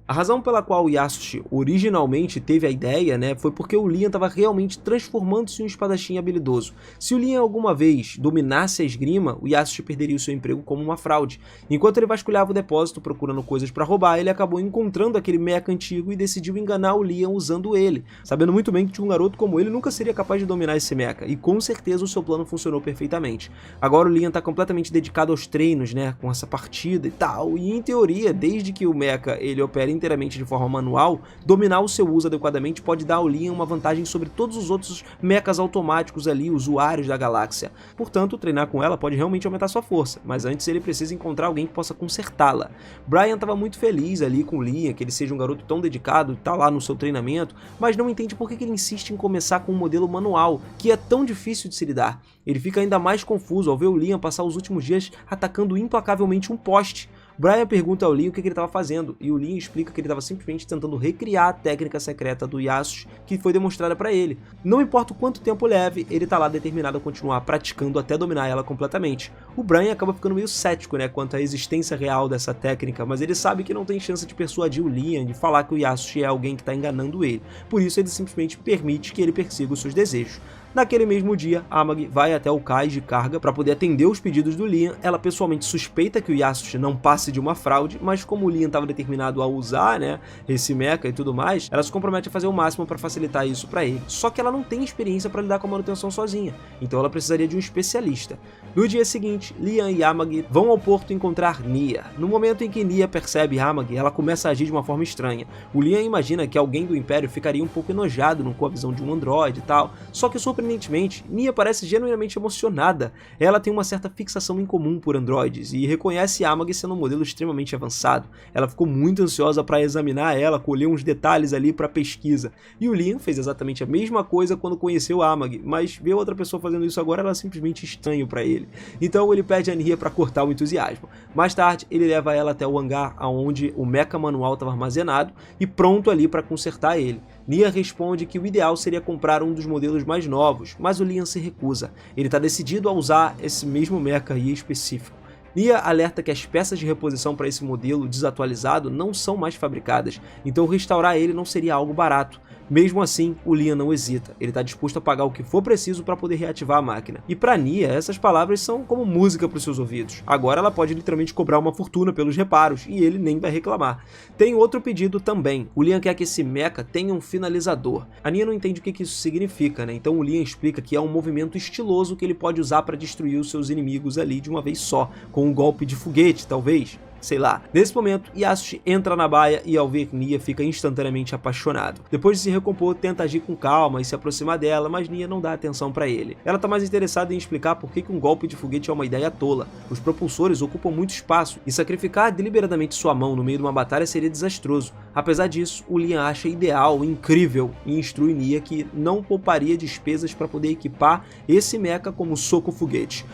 A razão pela qual o Yasushi originalmente teve a ideia, né, foi porque o Liam estava realmente transformando-se em um espadachim habilidoso. Se o Liam alguma vez dominasse a esgrima, o Yasushi perderia o seu emprego como uma fraude. Enquanto ele vasculhava o depósito procurando coisas para roubar, ele acabou encontrando aquele mecha antigo e decidiu enganar o Liam usando ele, sabendo muito bem que tinha um garoto como ele nunca seria capaz de dominar esse mecha, e com certeza o seu plano funcionou perfeitamente. Agora o Liam está completamente dedicado aos treinos, né, com essa partida e tal, e em teoria, desde que o mecha ele opera inteiramente de forma manual, dominar o seu uso adequadamente pode dar ao Liam uma vantagem sobre todos os outros mechas automáticos ali, usuários da galáxia. Portanto, treinar com ela pode realmente aumentar sua força, mas antes ele precisa encontrar alguém que possa consertá-la. Brian estava muito feliz ali com o Liam, que ele seja um garoto tão dedicado, tá lá no seu treinamento, mas não entende por que ele insiste em começar com um modelo manual, que é tão difícil de se lidar. Ele fica ainda mais confuso ao ver o Liam passar os últimos dias atacando implacavelmente um poste. Brian pergunta ao Liam o que ele estava fazendo, e o Liam explica que ele estava simplesmente tentando recriar a técnica secreta do Yasushi que foi demonstrada para ele. Não importa o quanto tempo leve, ele está lá determinado a continuar praticando até dominar ela completamente. O Brian acaba ficando meio cético, né, quanto à existência real dessa técnica, mas ele sabe que não tem chance de persuadir o Liam, de falar que o Yasushi é alguém que está enganando ele. Por isso ele simplesmente permite que ele persiga os seus desejos. Naquele mesmo dia, Amag vai até o cais de carga para poder atender os pedidos do Liam. Ela pessoalmente suspeita que o Yasushi não passe de uma fraude, mas como o Liam estava determinado a usar, né, esse mecha e tudo mais, ela se compromete a fazer o máximo para facilitar isso para ele. Só que ela não tem experiência para lidar com a manutenção sozinha, então ela precisaria de um especialista. No dia seguinte, Liam e Amag vão ao porto encontrar Nia. No momento em que Nia percebe Amag, ela começa a agir de uma forma estranha. O Liam imagina que alguém do Império ficaria um pouco enojado com a visão de um androide e tal, só que surpreendentemente, Nia parece genuinamente emocionada. Ela tem uma certa fixação em comum por androides e reconhece Amag sendo um modelo extremamente avançado. Ela ficou muito ansiosa para examinar ela, colher uns detalhes ali para pesquisa. E o Liam fez exatamente a mesma coisa quando conheceu Amag, mas ver outra pessoa fazendo isso agora era simplesmente estranho para ele. Então ele pede a Nia para cortar o entusiasmo. Mais tarde, ele leva ela até o hangar onde o mecha manual estava armazenado e pronto ali para consertar ele. Nia responde que o ideal seria comprar um dos modelos mais novos, mas o Liam se recusa. Ele está decidido a usar esse mesmo mecha aí específico. Nia alerta que as peças de reposição para esse modelo desatualizado não são mais fabricadas, então restaurar ele não seria algo barato. Mesmo assim, o Liam não hesita, ele está disposto a pagar o que for preciso para poder reativar a máquina. E para Nia, essas palavras são como música para os seus ouvidos. Agora ela pode literalmente cobrar uma fortuna pelos reparos, e ele nem vai reclamar. Tem outro pedido também, o Liam quer que esse mecha tenha um finalizador. A Nia não entende o que isso significa, né? Então o Liam explica que é um movimento estiloso que ele pode usar para destruir os seus inimigos ali de uma vez só, com um golpe de foguete, talvez. Sei lá. Nesse momento, Yasushi entra na baia e ao ver Nia fica instantaneamente apaixonado. Depois de se recompor, tenta agir com calma e se aproximar dela, mas Nia não dá atenção pra ele. Ela tá mais interessada em explicar por que um golpe de foguete é uma ideia tola. Os propulsores ocupam muito espaço e sacrificar deliberadamente sua mão no meio de uma batalha seria desastroso. Apesar disso, o Liam acha ideal, incrível e instrui Nia que não pouparia despesas para poder equipar esse mecha como soco foguete.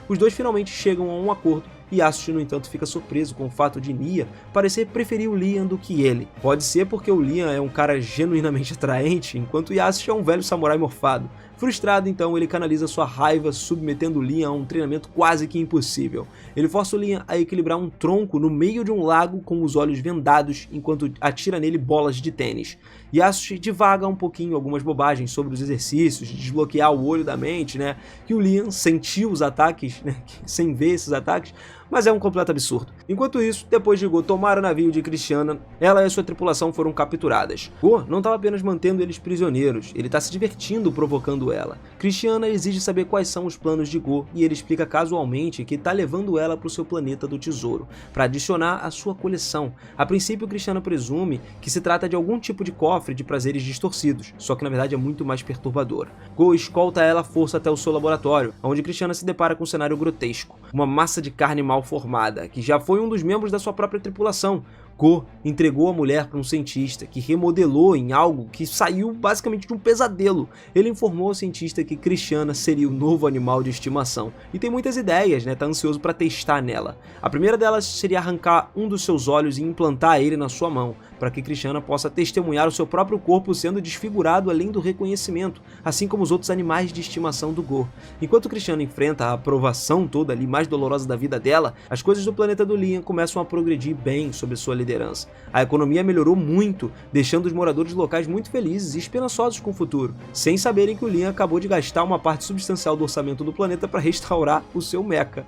Os dois finalmente chegam a um acordo Yasushi, no entanto, fica surpreso com o fato de Nia parecer preferir o Liam do que ele. Pode ser porque o Liam é um cara genuinamente atraente, enquanto Yasushi é um velho samurai morfado. Frustrado, então, ele canaliza sua raiva, submetendo o Liam a um treinamento quase que impossível. Ele força o Liam a equilibrar um tronco no meio de um lago com os olhos vendados, enquanto atira nele bolas de tênis. Yasushi divaga um pouquinho algumas bobagens sobre os exercícios de desbloquear o olho da mente, que o Liam sentiu os ataques, sem ver esses ataques, mas é um completo absurdo. Enquanto isso, depois de Go tomar o navio de Christiana, ela e a sua tripulação foram capturadas. Go não estava apenas mantendo eles prisioneiros, ele está se divertindo provocando ela. Christiana exige saber quais são os planos de Go e ele explica casualmente que está levando ela para o seu planeta do tesouro, para adicionar à sua coleção. A princípio, Christiana presume que se trata de algum tipo de cofre de prazeres distorcidos, só que na verdade é muito mais perturbador. Go escolta ela à força até o seu laboratório, onde Christiana se depara com um cenário grotesco, uma massa de carne mal formada, que já foi um dos membros da sua própria tripulação. Go entregou a mulher para um cientista, que remodelou em algo que saiu basicamente de um pesadelo. Ele informou ao cientista que Christiana seria o novo animal de estimação, e tem muitas ideias, tá ansioso para testar nela. A primeira delas seria arrancar um dos seus olhos e implantar ele na sua mão, para que Christiana possa testemunhar o seu próprio corpo sendo desfigurado além do reconhecimento, assim como os outros animais de estimação do Go. Enquanto Christiana enfrenta a aprovação toda ali mais dolorosa da vida dela, as coisas do planeta do Liam começam a progredir bem sob sua liderança. A economia melhorou muito, deixando os moradores locais muito felizes e esperançosos com o futuro, sem saberem que o Liam acabou de gastar uma parte substancial do orçamento do planeta para restaurar o seu mecha.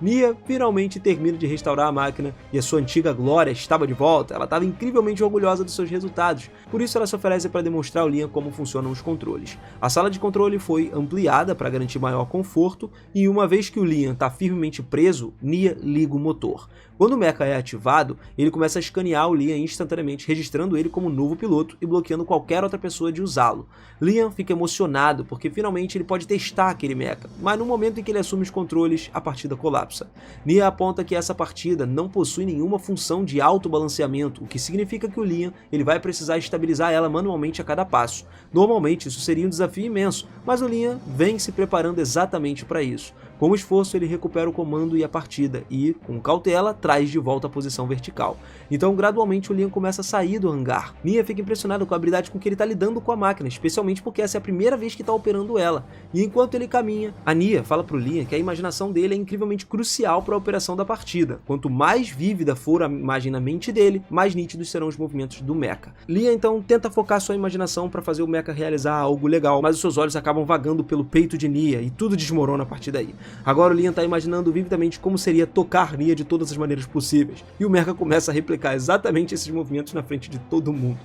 Nia finalmente termina de restaurar a máquina e a sua antiga glória estava de volta. Ela estava incrivelmente orgulhosa dos seus resultados, por isso ela se oferece para demonstrar ao Liam como funcionam os controles. A sala de controle foi ampliada para garantir maior conforto e uma vez que o Liam está firmemente preso, Nia liga o motor. Quando o mecha é ativado, ele começa a escanear o Liam instantaneamente, registrando ele como novo piloto e bloqueando qualquer outra pessoa de usá-lo. Liam fica emocionado porque finalmente ele pode testar aquele mecha, mas no momento em que ele assume os controles, a partida colapsa. Nia aponta que essa partida não possui nenhuma função de autobalanceamento, o que significa que o Liam ele vai precisar estabilizar ela manualmente a cada passo. Normalmente isso seria um desafio imenso, mas o Liam vem se preparando exatamente para isso. Com esforço, ele recupera o comando e a partida e, com cautela, traz de volta a posição vertical. Então, gradualmente, o Liam começa a sair do hangar. Nia fica impressionado com a habilidade com que ele está lidando com a máquina, especialmente porque essa é a primeira vez que está operando ela. E enquanto ele caminha, a Nia fala para o Liam que a imaginação dele é incrivelmente crucial para a operação da partida. Quanto mais vívida for a imagem na mente dele, mais nítidos serão os movimentos do mecha. Liam, então, tenta focar sua imaginação para fazer o mecha realizar algo legal, mas os seus olhos acabam vagando pelo peito de Nia e tudo desmorona a partir daí. Agora o Liam está imaginando vividamente como seria tocar Nia de todas as maneiras possíveis, e o mecha começa a replicar exatamente esses movimentos na frente de todo mundo.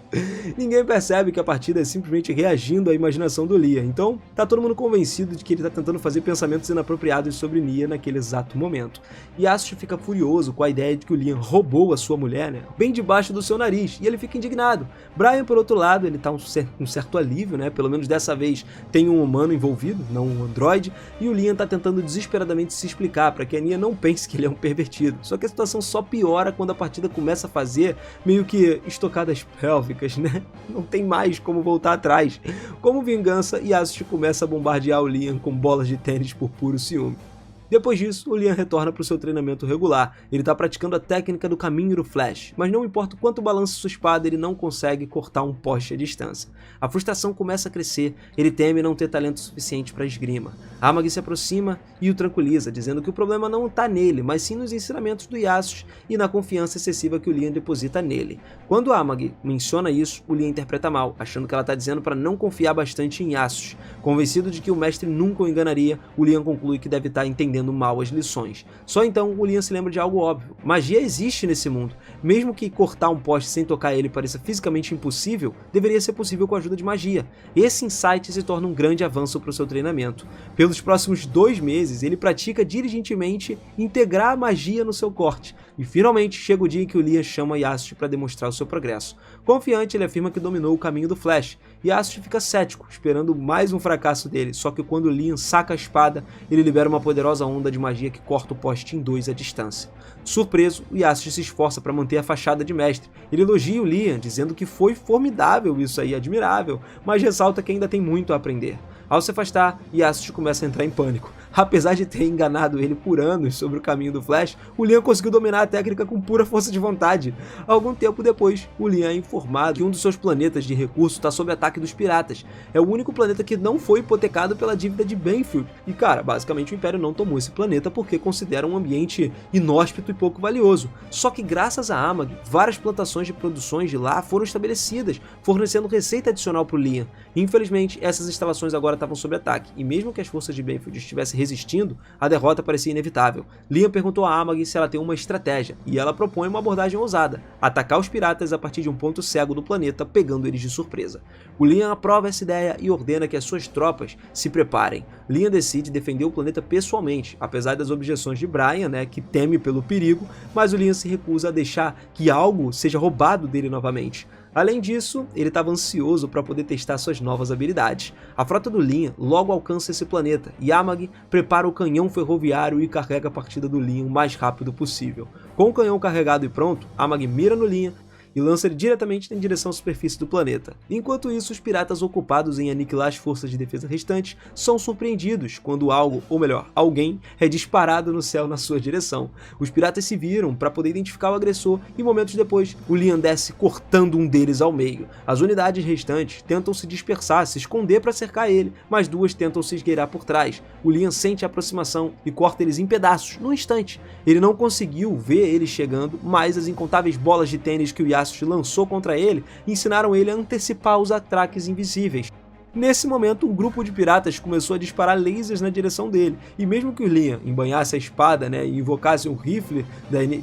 Ninguém percebe que a partida é simplesmente reagindo à imaginação do Liam, então tá todo mundo convencido de que ele está tentando fazer pensamentos inapropriados sobre Nia naquele exato momento. Yasushi fica furioso com a ideia de que o Liam roubou a sua mulher, bem debaixo do seu nariz, e ele fica indignado. Brian, por outro lado, ele tá um certo alívio, pelo menos dessa vez tem um humano envolvido, não um androide, e o Liam tá tentando desesperadamente se explicar para que a Nia não pense que ele é um pervertido. Só que a situação só piora quando a partida começa a fazer meio que estocadas pélvicas, Não tem mais como voltar atrás. Como vingança, Yasushi começa a bombardear o Liam com bolas de tênis por puro ciúme. Depois disso, o Liam retorna para o seu treinamento regular. Ele está praticando a técnica do caminho do Flash, mas não importa o quanto balança sua espada, ele não consegue cortar um poste à distância. A frustração começa a crescer, ele teme não ter talento suficiente para esgrima. Amagi se aproxima e o tranquiliza, dizendo que o problema não está nele, mas sim nos ensinamentos do Yasushi e na confiança excessiva que o Liam deposita nele. Quando Amagi menciona isso, o Liam interpreta mal, achando que ela está dizendo para não confiar bastante em Yasushi. Convencido de que o mestre nunca o enganaria, o Liam conclui que deve estar entendendo mal as lições. Só então o Liam se lembra de algo óbvio. Magia existe nesse mundo. Mesmo que cortar um poste sem tocar ele pareça fisicamente impossível, deveria ser possível com a ajuda de magia. Esse insight se torna um grande avanço para o seu treinamento. Pelos próximos 2 meses, ele pratica diligentemente integrar a magia no seu corte. E finalmente chega o dia em que o Liam chama Yasushi para demonstrar o seu progresso. Confiante, ele afirma que dominou o caminho do Flash. Yasushi fica cético, esperando mais um fracasso dele, só que quando o Liam saca a espada, ele libera uma poderosa onda de magia que corta o poste em 2 à distância. Surpreso, o Yasushi se esforça para manter a fachada de mestre. Ele elogia o Liam, dizendo que foi formidável isso aí, admirável, mas ressalta que ainda tem muito a aprender. Ao se afastar, Yasushi começa a entrar em pânico. Apesar de ter enganado ele por anos sobre o caminho do Flash, o Liam conseguiu dominar a técnica com pura força de vontade. Algum tempo depois, o Liam é informado que um dos seus planetas de recurso está sob ataque dos piratas. É o único planeta que não foi hipotecado pela dívida de Banfield. E cara, basicamente o Império não tomou esse planeta porque considera um ambiente inóspito e pouco valioso. Só que graças a Amag, várias plantações de produções de lá foram estabelecidas, fornecendo receita adicional para o Liam. Infelizmente, essas instalações agora estavam sob ataque, e mesmo que as forças de Banfield estivessem resistindo, a derrota parecia inevitável. Liam perguntou a Amag se ela tem uma estratégia, e ela propõe uma abordagem ousada: atacar os piratas a partir de um ponto cego do planeta, pegando eles de surpresa. O Liam aprova essa ideia e ordena que as suas tropas se preparem. Liam decide defender o planeta pessoalmente, apesar das objeções de Brian, que teme pelo perigo, mas o Liam se recusa a deixar que algo seja roubado dele novamente. Além disso, ele estava ansioso para poder testar suas novas habilidades. A frota do Liam logo alcança esse planeta e Amag prepara o canhão ferroviário e carrega a partida do Liam o mais rápido possível. Com o canhão carregado e pronto, Amag mira no Liam e lança ele diretamente em direção à superfície do planeta. Enquanto isso, os piratas ocupados em aniquilar as forças de defesa restantes são surpreendidos quando algo, ou melhor, alguém, é disparado no céu na sua direção. Os piratas se viram para poder identificar o agressor e momentos depois, o Liam desce cortando um deles ao meio. As unidades restantes tentam se dispersar, se esconder para cercar ele, mas duas tentam se esgueirar por trás. O Liam sente a aproximação e corta eles em pedaços, num instante. Ele não conseguiu ver eles chegando, mas as incontáveis bolas de tênis que o Yasushi lançou contra ele ensinaram ele a antecipar os ataques invisíveis. Nesse momento, um grupo de piratas começou a disparar lasers na direção dele, e mesmo que o Liam embanhasse a espada e invocasse um rifle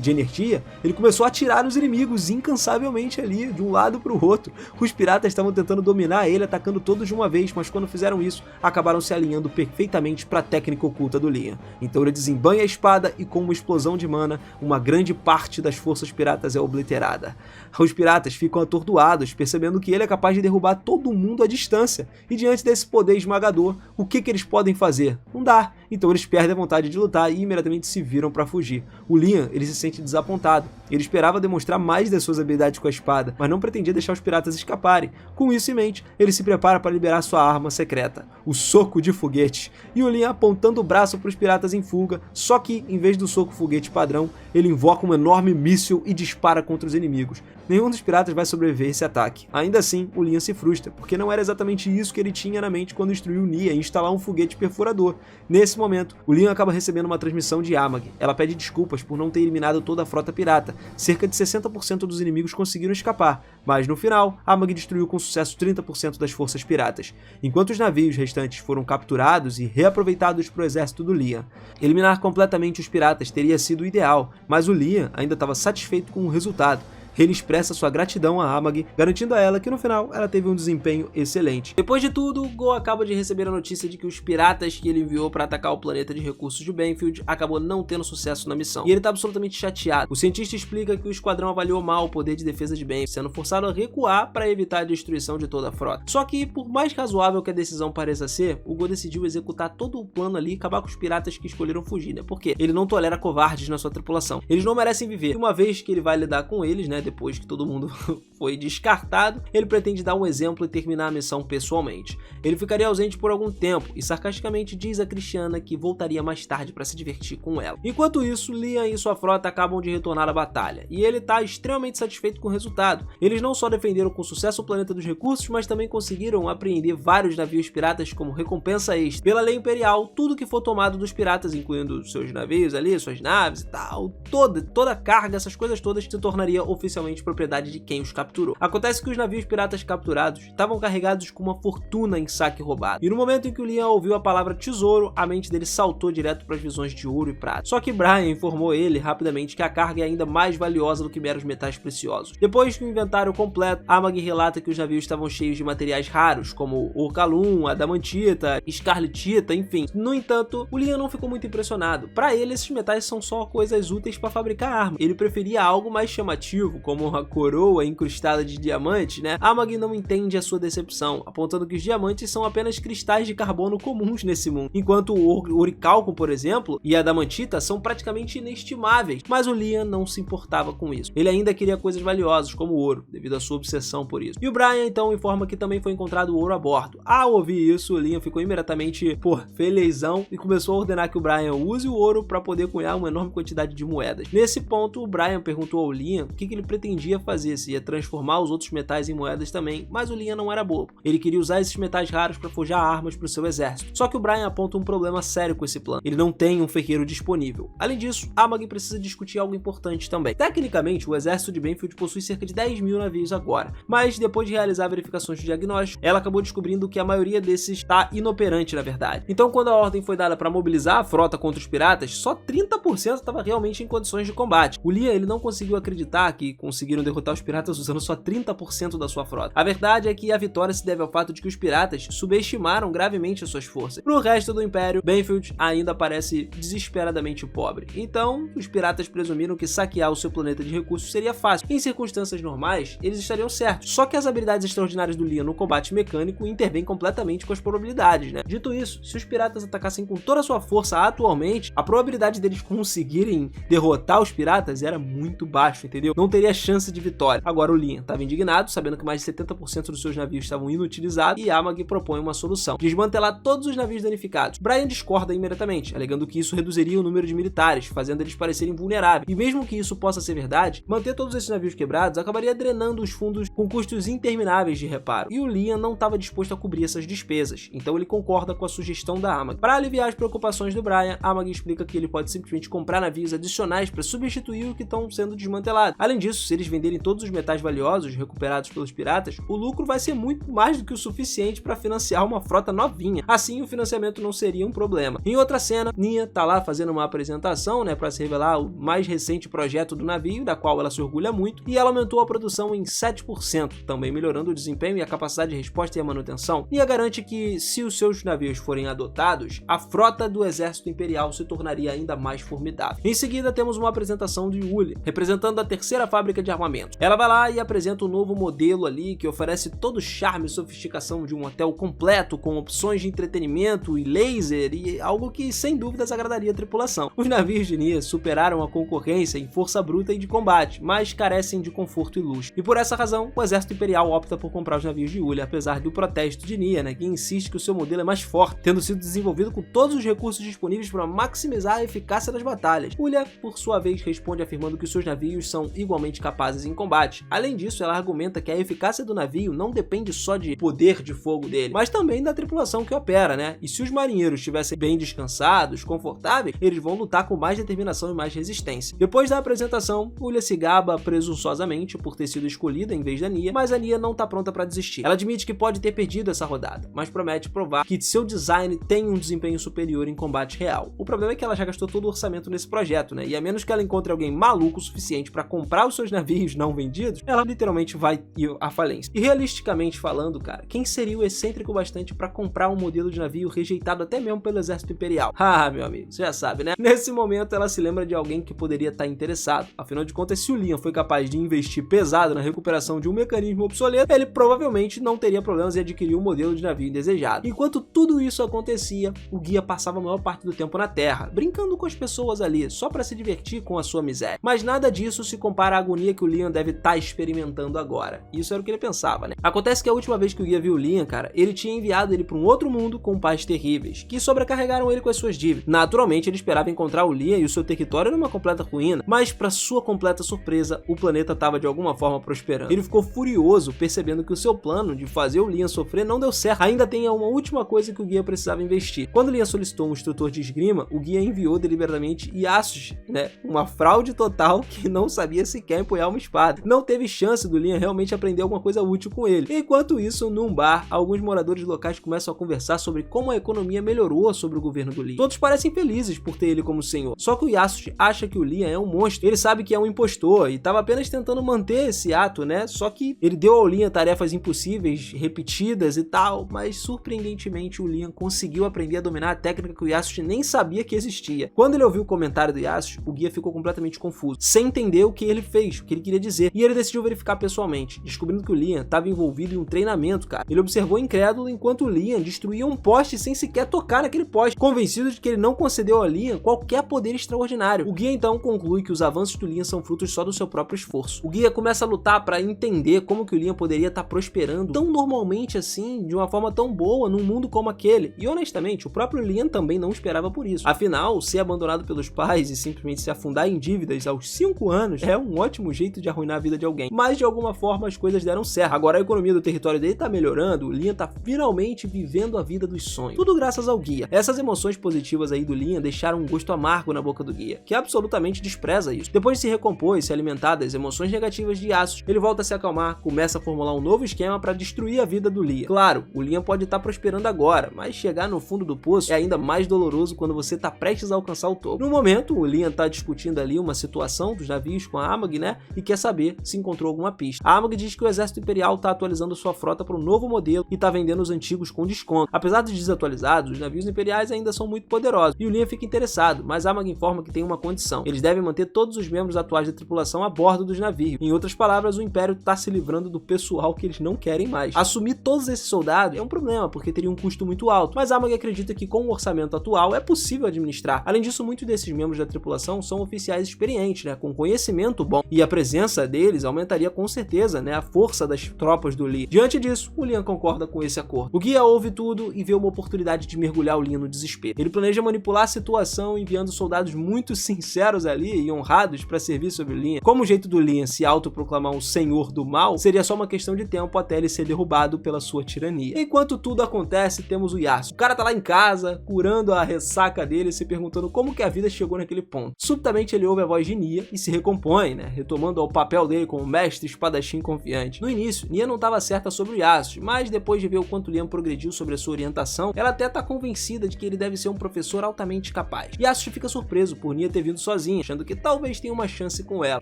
de energia, ele começou a atirar nos inimigos incansavelmente ali, de um lado para o outro. Os piratas estavam tentando dominar ele, atacando todos de uma vez, mas quando fizeram isso, acabaram se alinhando perfeitamente para a técnica oculta do Liam. Então ele desembanha a espada e com uma explosão de mana, uma grande parte das forças piratas é obliterada. Os piratas ficam atordoados, percebendo que ele é capaz de derrubar todo mundo à distância. E diante desse poder esmagador, o que eles podem fazer? Não dá. Então eles perdem a vontade de lutar e imediatamente se viram para fugir. O Liam, ele se sente desapontado. Ele esperava demonstrar mais das suas habilidades com a espada, mas não pretendia deixar os piratas escaparem. Com isso em mente, ele se prepara para liberar sua arma secreta, o soco de foguete. E o Liam apontando o braço para os piratas em fuga, só que, em vez do soco foguete padrão, ele invoca um enorme míssil e dispara contra os inimigos. Nenhum dos piratas vai sobreviver a esse ataque. Ainda assim, o Liam se frustra, porque não era exatamente isso que ele tinha na mente quando instruiu Nia em instalar um foguete perfurador. Nesse momento, o Liam acaba recebendo uma transmissão de Amag. Ela pede desculpas por não ter eliminado toda a frota pirata. Cerca de 60% dos inimigos conseguiram escapar, mas no final, Amag destruiu com sucesso 30% das forças piratas, enquanto os navios restantes foram capturados e reaproveitados para o exército do Liam. Eliminar completamente os piratas teria sido o ideal, mas o Liam ainda estava satisfeito com o resultado. Ele expressa sua gratidão a Amag, garantindo a ela que no final ela teve um desempenho excelente. Depois de tudo, Go acaba de receber a notícia de que os piratas que ele enviou para atacar o planeta de recursos de Banfield acabou não tendo sucesso na missão, e ele está absolutamente chateado. O cientista explica que o esquadrão avaliou mal o poder de defesa de Banfield, sendo forçado a recuar para evitar a destruição de toda a frota. Só que, por mais razoável que a decisão pareça ser, o Go decidiu executar todo o plano ali e acabar com os piratas que escolheram fugir, Porque ele não tolera covardes na sua tripulação. Eles não merecem viver. E uma vez que ele vai lidar com eles, depois que todo mundo foi descartado, ele pretende dar um exemplo e terminar a missão pessoalmente. Ele ficaria ausente por algum tempo e sarcasticamente diz a Christiana que voltaria mais tarde para se divertir com ela. Enquanto isso, Liam e sua frota acabam de retornar à batalha, e ele está extremamente satisfeito com o resultado. Eles não só defenderam com sucesso o planeta dos recursos, mas também conseguiram apreender vários navios piratas como recompensa extra. Pela lei imperial, tudo que for tomado dos piratas, incluindo seus navios ali, suas naves e tal, toda a carga, essas coisas todas, se tornaria oficialmente propriedade de quem os capturou. Acontece que os navios piratas capturados estavam carregados com uma fortuna em saque roubado. E no momento em que o Liam ouviu a palavra tesouro, a mente dele saltou direto para as visões de ouro e prata. Só que Brian informou ele rapidamente que a carga é ainda mais valiosa do que meros metais preciosos. Depois que o inventário completo, Amag relata que os navios estavam cheios de materiais raros, como orcalum, adamantita, escarletita, enfim. No entanto, o Liam não ficou muito impressionado. Para ele, esses metais são só coisas úteis para fabricar armas. Ele preferia algo mais chamativo, como uma coroa incrustada de diamantes, né, Amagi não entende a sua decepção, apontando que os diamantes são apenas cristais de carbono comuns nesse mundo, enquanto o oricalco, por exemplo, e a adamantita são praticamente inestimáveis, mas o Liam não se importava com isso. Ele ainda queria coisas valiosas, como ouro, devido à sua obsessão por isso. E o Brian então informa que também foi encontrado ouro a bordo. Ao ouvir isso, o Liam ficou imediatamente, felizão e começou a ordenar que o Brian use o ouro para poder cunhar uma enorme quantidade de moedas. Nesse ponto, o Brian perguntou ao Liam o que ele pretendia fazer, se ia transformar os outros metais em moedas também, mas o Liam não era bobo. Ele queria usar esses metais raros para forjar armas para o seu exército. Só que o Brian aponta um problema sério com esse plano. Ele não tem um ferreiro disponível. Além disso, Amagi precisa discutir algo importante também. Tecnicamente, o exército de Banfield possui cerca de 10 mil navios agora, mas depois de realizar verificações de diagnóstico, ela acabou descobrindo que a maioria desses está inoperante, na verdade. Então, quando a ordem foi dada para mobilizar a frota contra os piratas, só 30% estava realmente em condições de combate. O Liam, ele não conseguiu acreditar que conseguiram derrotar os piratas usando só 30% da sua frota. A verdade é que a vitória se deve ao fato de que os piratas subestimaram gravemente as suas forças. Pro resto do Império, Banfield ainda parece desesperadamente pobre. Então, os piratas presumiram que saquear o seu planeta de recursos seria fácil. Em circunstâncias normais, eles estariam certos. Só que as habilidades extraordinárias do Liam no combate mecânico intervêm completamente com as probabilidades, né? Dito isso, se os piratas atacassem com toda a sua força atualmente, a probabilidade deles conseguirem derrotar os piratas era muito baixa, entendeu? Não teria chance de vitória. Agora o Liam estava indignado, sabendo que mais de 70% dos seus navios estavam inutilizados, e Amagi propõe uma solução: desmantelar todos os navios danificados. Brian discorda imediatamente, alegando que isso reduziria o número de militares, fazendo eles parecerem vulneráveis. E mesmo que isso possa ser verdade, manter todos esses navios quebrados acabaria drenando os fundos com custos intermináveis de reparo. E o Liam não estava disposto a cobrir essas despesas, então ele concorda com a sugestão da Amagi. Para aliviar as preocupações do Brian, Amagi explica que ele pode simplesmente comprar navios adicionais para substituir o que estão sendo desmantelados. Além disso, se eles venderem todos os metais valiosos recuperados pelos piratas, o lucro vai ser muito mais do que o suficiente para financiar uma frota novinha. Assim, o financiamento não seria um problema. Em outra cena, Nia tá lá fazendo uma apresentação, né, para se revelar o mais recente projeto do navio, da qual ela se orgulha muito, e ela aumentou a produção em 7%, também melhorando o desempenho e a capacidade de resposta e a manutenção. Nia garante que, se os seus navios forem adotados, a frota do exército imperial se tornaria ainda mais formidável. Em seguida, temos uma apresentação de Ulia, representando a terceira fábrica de armamento. Ela vai lá e apresenta um novo modelo ali, que oferece todo o charme e sofisticação de um hotel completo, com opções de entretenimento e laser, e algo que sem dúvidas agradaria a tripulação. Os navios de Nia superaram a concorrência em força bruta e de combate, mas carecem de conforto e luxo. E por essa razão, o exército imperial opta por comprar os navios de Ulia, apesar do protesto de Nia, né, que insiste que o seu modelo é mais forte, tendo sido desenvolvido com todos os recursos disponíveis para maximizar a eficácia das batalhas. Ulia, por sua vez, responde afirmando que os seus navios são igualmente capazes em combate. Além disso, ela argumenta que a eficácia do navio não depende só de poder de fogo dele, mas também da tripulação que opera, né? E se os marinheiros estivessem bem descansados, confortáveis, eles vão lutar com mais determinação e mais resistência. Depois da apresentação, Ulia se gaba presunçosamente por ter sido escolhida em vez da Nia, mas a Nia não tá pronta para desistir. Ela admite que pode ter perdido essa rodada, mas promete provar que seu design tem um desempenho superior em combate real. O problema é que ela já gastou todo o orçamento nesse projeto, né? E a menos que ela encontre alguém maluco o suficiente para comprar os seus navios não vendidos, ela literalmente vai ir à falência. E realisticamente falando, cara, quem seria o excêntrico bastante para comprar um modelo de navio rejeitado até mesmo pelo exército imperial? Ah, meu amigo, você já sabe, né? Nesse momento ela se lembra de alguém que poderia estar interessado. Afinal de contas, se o Liam foi capaz de investir pesado na recuperação de um mecanismo obsoleto, ele provavelmente não teria problemas em adquirir um modelo de navio indesejado. Enquanto tudo isso acontecia, o guia passava a maior parte do tempo na Terra, brincando com as pessoas ali, só para se divertir com a sua miséria. Mas nada disso se compara à agonia que o Liam deve estar experimentando agora. Isso era o que ele pensava, né? Acontece que a última vez que o guia viu o Liam, cara, ele tinha enviado ele para um outro mundo com pais terríveis, que sobrecarregaram ele com as suas dívidas. Naturalmente, ele esperava encontrar o Liam e o seu território numa completa ruína, mas para sua completa surpresa, o planeta estava de alguma forma prosperando. Ele ficou furioso, percebendo que o seu plano de fazer o Liam sofrer não deu certo. Ainda tem uma última coisa que o guia precisava investir. Quando o Liam solicitou um instrutor de esgrima, o guia enviou deliberadamente Yasushi, né? Uma fraude total que não sabia sequer empunhar uma espada. Não teve chance do Liam realmente aprender alguma coisa útil com ele. Enquanto isso, num bar, alguns moradores locais começam a conversar sobre como a economia melhorou sobre o governo do Liam. Todos parecem felizes por ter ele como senhor. Só que o Yasushi acha que o Liam é um monstro. Ele sabe que é um impostor e estava apenas tentando manter esse ato, né? Só que ele deu ao Liam tarefas impossíveis, repetidas e tal, mas surpreendentemente o Liam conseguiu aprender a dominar a técnica que o Yasushi nem sabia que existia. Quando ele ouviu o comentário do Yasushi, o guia ficou completamente confuso, sem entender o que ele fez. exatamente o que ele queria dizer, e ele decidiu verificar pessoalmente, descobrindo que o Liam estava envolvido em um treinamento, cara. Ele observou incrédulo enquanto o Liam destruía um poste sem sequer tocar naquele poste, convencido de que ele não concedeu ao Liam qualquer poder extraordinário. O guia então conclui que os avanços do Liam são frutos só do seu próprio esforço. O guia começa a lutar para entender como que o Liam poderia estar prosperando tão normalmente assim, de uma forma tão boa, num mundo como aquele. E honestamente, o próprio Liam também não esperava por isso. Afinal, ser abandonado pelos pais e simplesmente se afundar em dívidas aos 5 anos é um ótimo jeito de arruinar a vida de alguém. Mas de alguma forma as coisas deram certo. Agora a economia do território dele tá melhorando, o Liam tá finalmente vivendo a vida dos sonhos. Tudo graças ao guia. Essas emoções positivas aí do Liam deixaram um gosto amargo na boca do guia, que absolutamente despreza isso. Depois de se recompor e se alimentar das emoções negativas de Yasushi, ele volta a se acalmar, começa a formular um novo esquema para destruir a vida do Liam. Claro, o Liam pode estar prosperando agora, mas chegar no fundo do poço é ainda mais doloroso quando você tá prestes a alcançar o topo. No momento, o Liam tá discutindo ali uma situação dos navios com a Amag, né, e quer saber se encontrou alguma pista. A Amag diz que o exército imperial tá atualizando sua frota para um novo modelo e tá vendendo os antigos com desconto. Apesar de desatualizados, os navios imperiais ainda são muito poderosos, e o Liam fica interessado, mas a Amag informa que tem uma condição: eles devem manter todos os membros atuais da tripulação a bordo dos navios. Em outras palavras, o Império tá se livrando do pessoal que eles não querem mais. Assumir todos esses soldados é um problema, porque teria um custo muito alto, mas a Amag acredita que com o orçamento atual é possível administrar. Além disso, muitos desses membros da tripulação são oficiais experientes, né, com conhecimento bom, e a presença deles aumentaria com certeza, né, a força das tropas do Liam. Diante disso, o Liam concorda com esse acordo. O guia ouve tudo e vê uma oportunidade de mergulhar o Liam no desespero. Ele planeja manipular a situação enviando soldados muito sinceros ali e honrados para servir sobre o Liam. Como o jeito do Liam se autoproclamar um senhor do mal, seria só uma questão de tempo até ele ser derrubado pela sua tirania. Enquanto tudo acontece, temos o Yasushi. O cara tá lá em casa, curando a ressaca dele, se perguntando como que a vida chegou naquele ponto. Subitamente ele ouve a voz de Nia e se recompõe, né, retomando ao papel dele como mestre espadachim confiante. No início, Nia não estava certa sobre o Yasushi, mas depois de ver o quanto Liam progrediu sobre a sua orientação, ela até tá convencida de que ele deve ser um professor altamente capaz. Yasushi fica surpreso por Nia ter vindo sozinha, achando que talvez tenha uma chance com ela.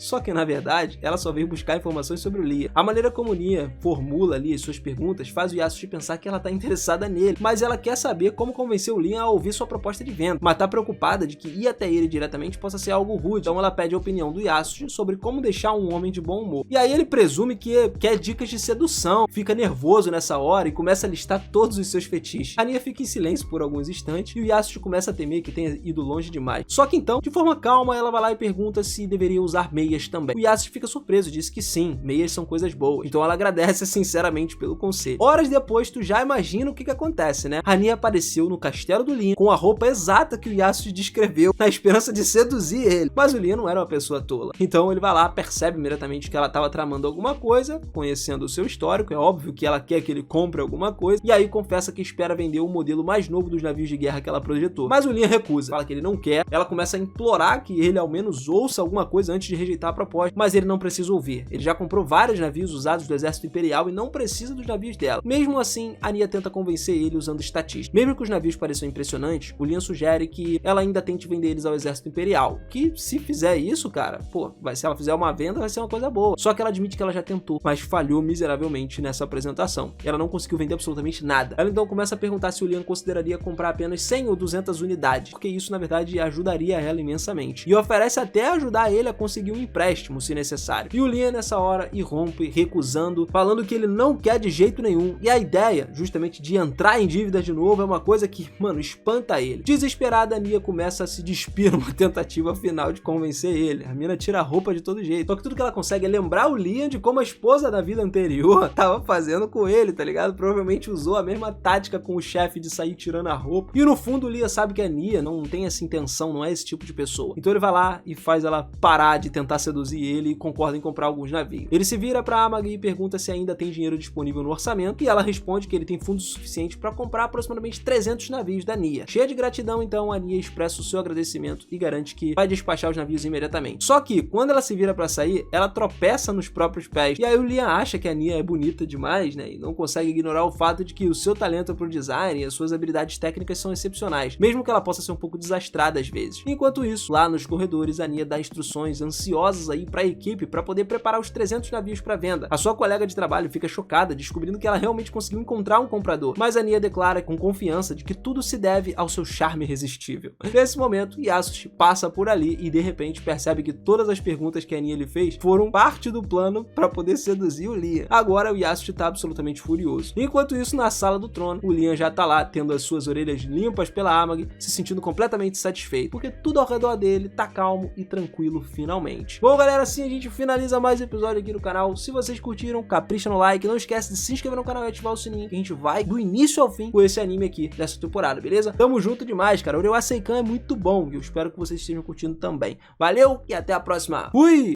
Só que na verdade, ela só veio buscar informações sobre o Liam. A maneira como Nia formula ali as suas perguntas faz o Yasushi pensar que ela tá interessada nele, mas ela quer saber como convencer o Liam a ouvir sua proposta de venda, mas tá preocupada de que ir até ele diretamente possa ser algo rude. Então ela pede a opinião do Yasushi sobre como deixar um homem de bom humor. E aí ele presume que quer dicas de sedução, fica nervoso nessa hora e começa a listar todos os seus fetiches. A Nia fica em silêncio por alguns instantes e o Yasushi começa a temer que tenha ido longe demais. Só que então, de forma calma, ela vai lá e pergunta se deveria usar meias também. O Yasushi fica surpreso e diz que sim, meias são coisas boas. Então ela agradece sinceramente pelo conselho. Horas depois, tu já imagina o que acontece, né? A Nia apareceu no castelo do Liam com a roupa exata que o Yasushi descreveu, na esperança de seduzir ele. Mas o Liam não era uma pessoa tola. Então ele vai lá, percebe imediatamente que ela estava tramando alguma coisa, conhecendo o seu histórico, é óbvio que ela quer que ele compre alguma coisa, e aí confessa que espera vender o modelo mais novo dos navios de guerra que ela projetou. Mas o Liam recusa, fala que ele não quer. Ela começa a implorar que ele ao menos ouça alguma coisa antes de rejeitar a proposta, mas ele não precisa ouvir. Ele já comprou vários navios usados do exército imperial e não precisa dos navios dela. Mesmo assim, a Nia tenta convencer ele usando estatísticas. Mesmo que os navios pareçam impressionantes, o Liam sugere que ela ainda tente vender eles ao exército imperial, que se fizer isso, cara, pô, se ela fizer uma venda vai ser uma coisa boa. Só que ela admite que ela já tentou, mas falhou miseravelmente nessa apresentação. Ela não conseguiu vender absolutamente nada. Ela então começa a perguntar se o Liam consideraria comprar apenas 100 ou 200 unidades, porque isso na verdade ajudaria ela imensamente. E oferece até ajudar ele a conseguir um empréstimo, se necessário. E o Liam nessa hora irrompe, recusando, falando que ele não quer de jeito nenhum. E a ideia, justamente, de entrar em dívida de novo é uma coisa que, mano, espanta ele. Desesperada, a Nia começa a se despir numa tentativa final de convencer ele. A mina tira a roupa de todo jeito. Só que tudo que ela consegue é lembrar o Liam de como a esposa da vida anterior tava fazendo com ele, tá ligado? Provavelmente usou a mesma tática com o chefe de sair tirando a roupa. E no fundo o Liam sabe que a Nia não tem essa intenção, não é esse tipo de pessoa. Então ele vai lá e faz ela parar de tentar seduzir ele e concorda em comprar alguns navios. Ele se vira pra Amag e pergunta se ainda tem dinheiro disponível no orçamento, e ela responde que ele tem fundos suficientes para comprar aproximadamente 300 navios da Nia. Cheia de gratidão, então, a Nia expressa o seu agradecimento e garante que vai despachar os navios imediatamente. Só que, quando ela se vira para sair, ela tropeça nos próprios pés, e aí o Liam acha que a Nia é bonita demais, né, e não consegue ignorar o fato de que o seu talento pro design e as suas habilidades técnicas são excepcionais, mesmo que ela possa ser um pouco desastrada às vezes. Enquanto isso, lá nos corredores, a Nia dá instruções ansiosas aí para a equipe para poder preparar os 300 navios para venda. A sua colega de trabalho fica chocada, descobrindo que ela realmente conseguiu encontrar um comprador, mas a Nia declara com confiança de que tudo se deve ao seu charme irresistível. Nesse momento, Yasushi passa por ali e de repente percebe que todas as perguntas que a Anin ele fez foram parte do plano para poder seduzir o Liam. Agora o Yasuo tá absolutamente furioso. Enquanto isso, na sala do trono, o Liam já tá lá, tendo as suas orelhas limpas pela Amag, se sentindo completamente satisfeito, porque tudo ao redor dele tá calmo e tranquilo finalmente. Bom, galera, assim a gente finaliza mais um episódio aqui no canal. Se vocês curtiram, capricha no like, não esquece de se inscrever no canal e ativar o sininho, que a gente vai do início ao fim com esse anime aqui dessa temporada, beleza? Tamo junto demais, cara. O Ureu Seikan é muito bom e eu espero que vocês estejam curtindo também. Valeu e até a próxima. Fui!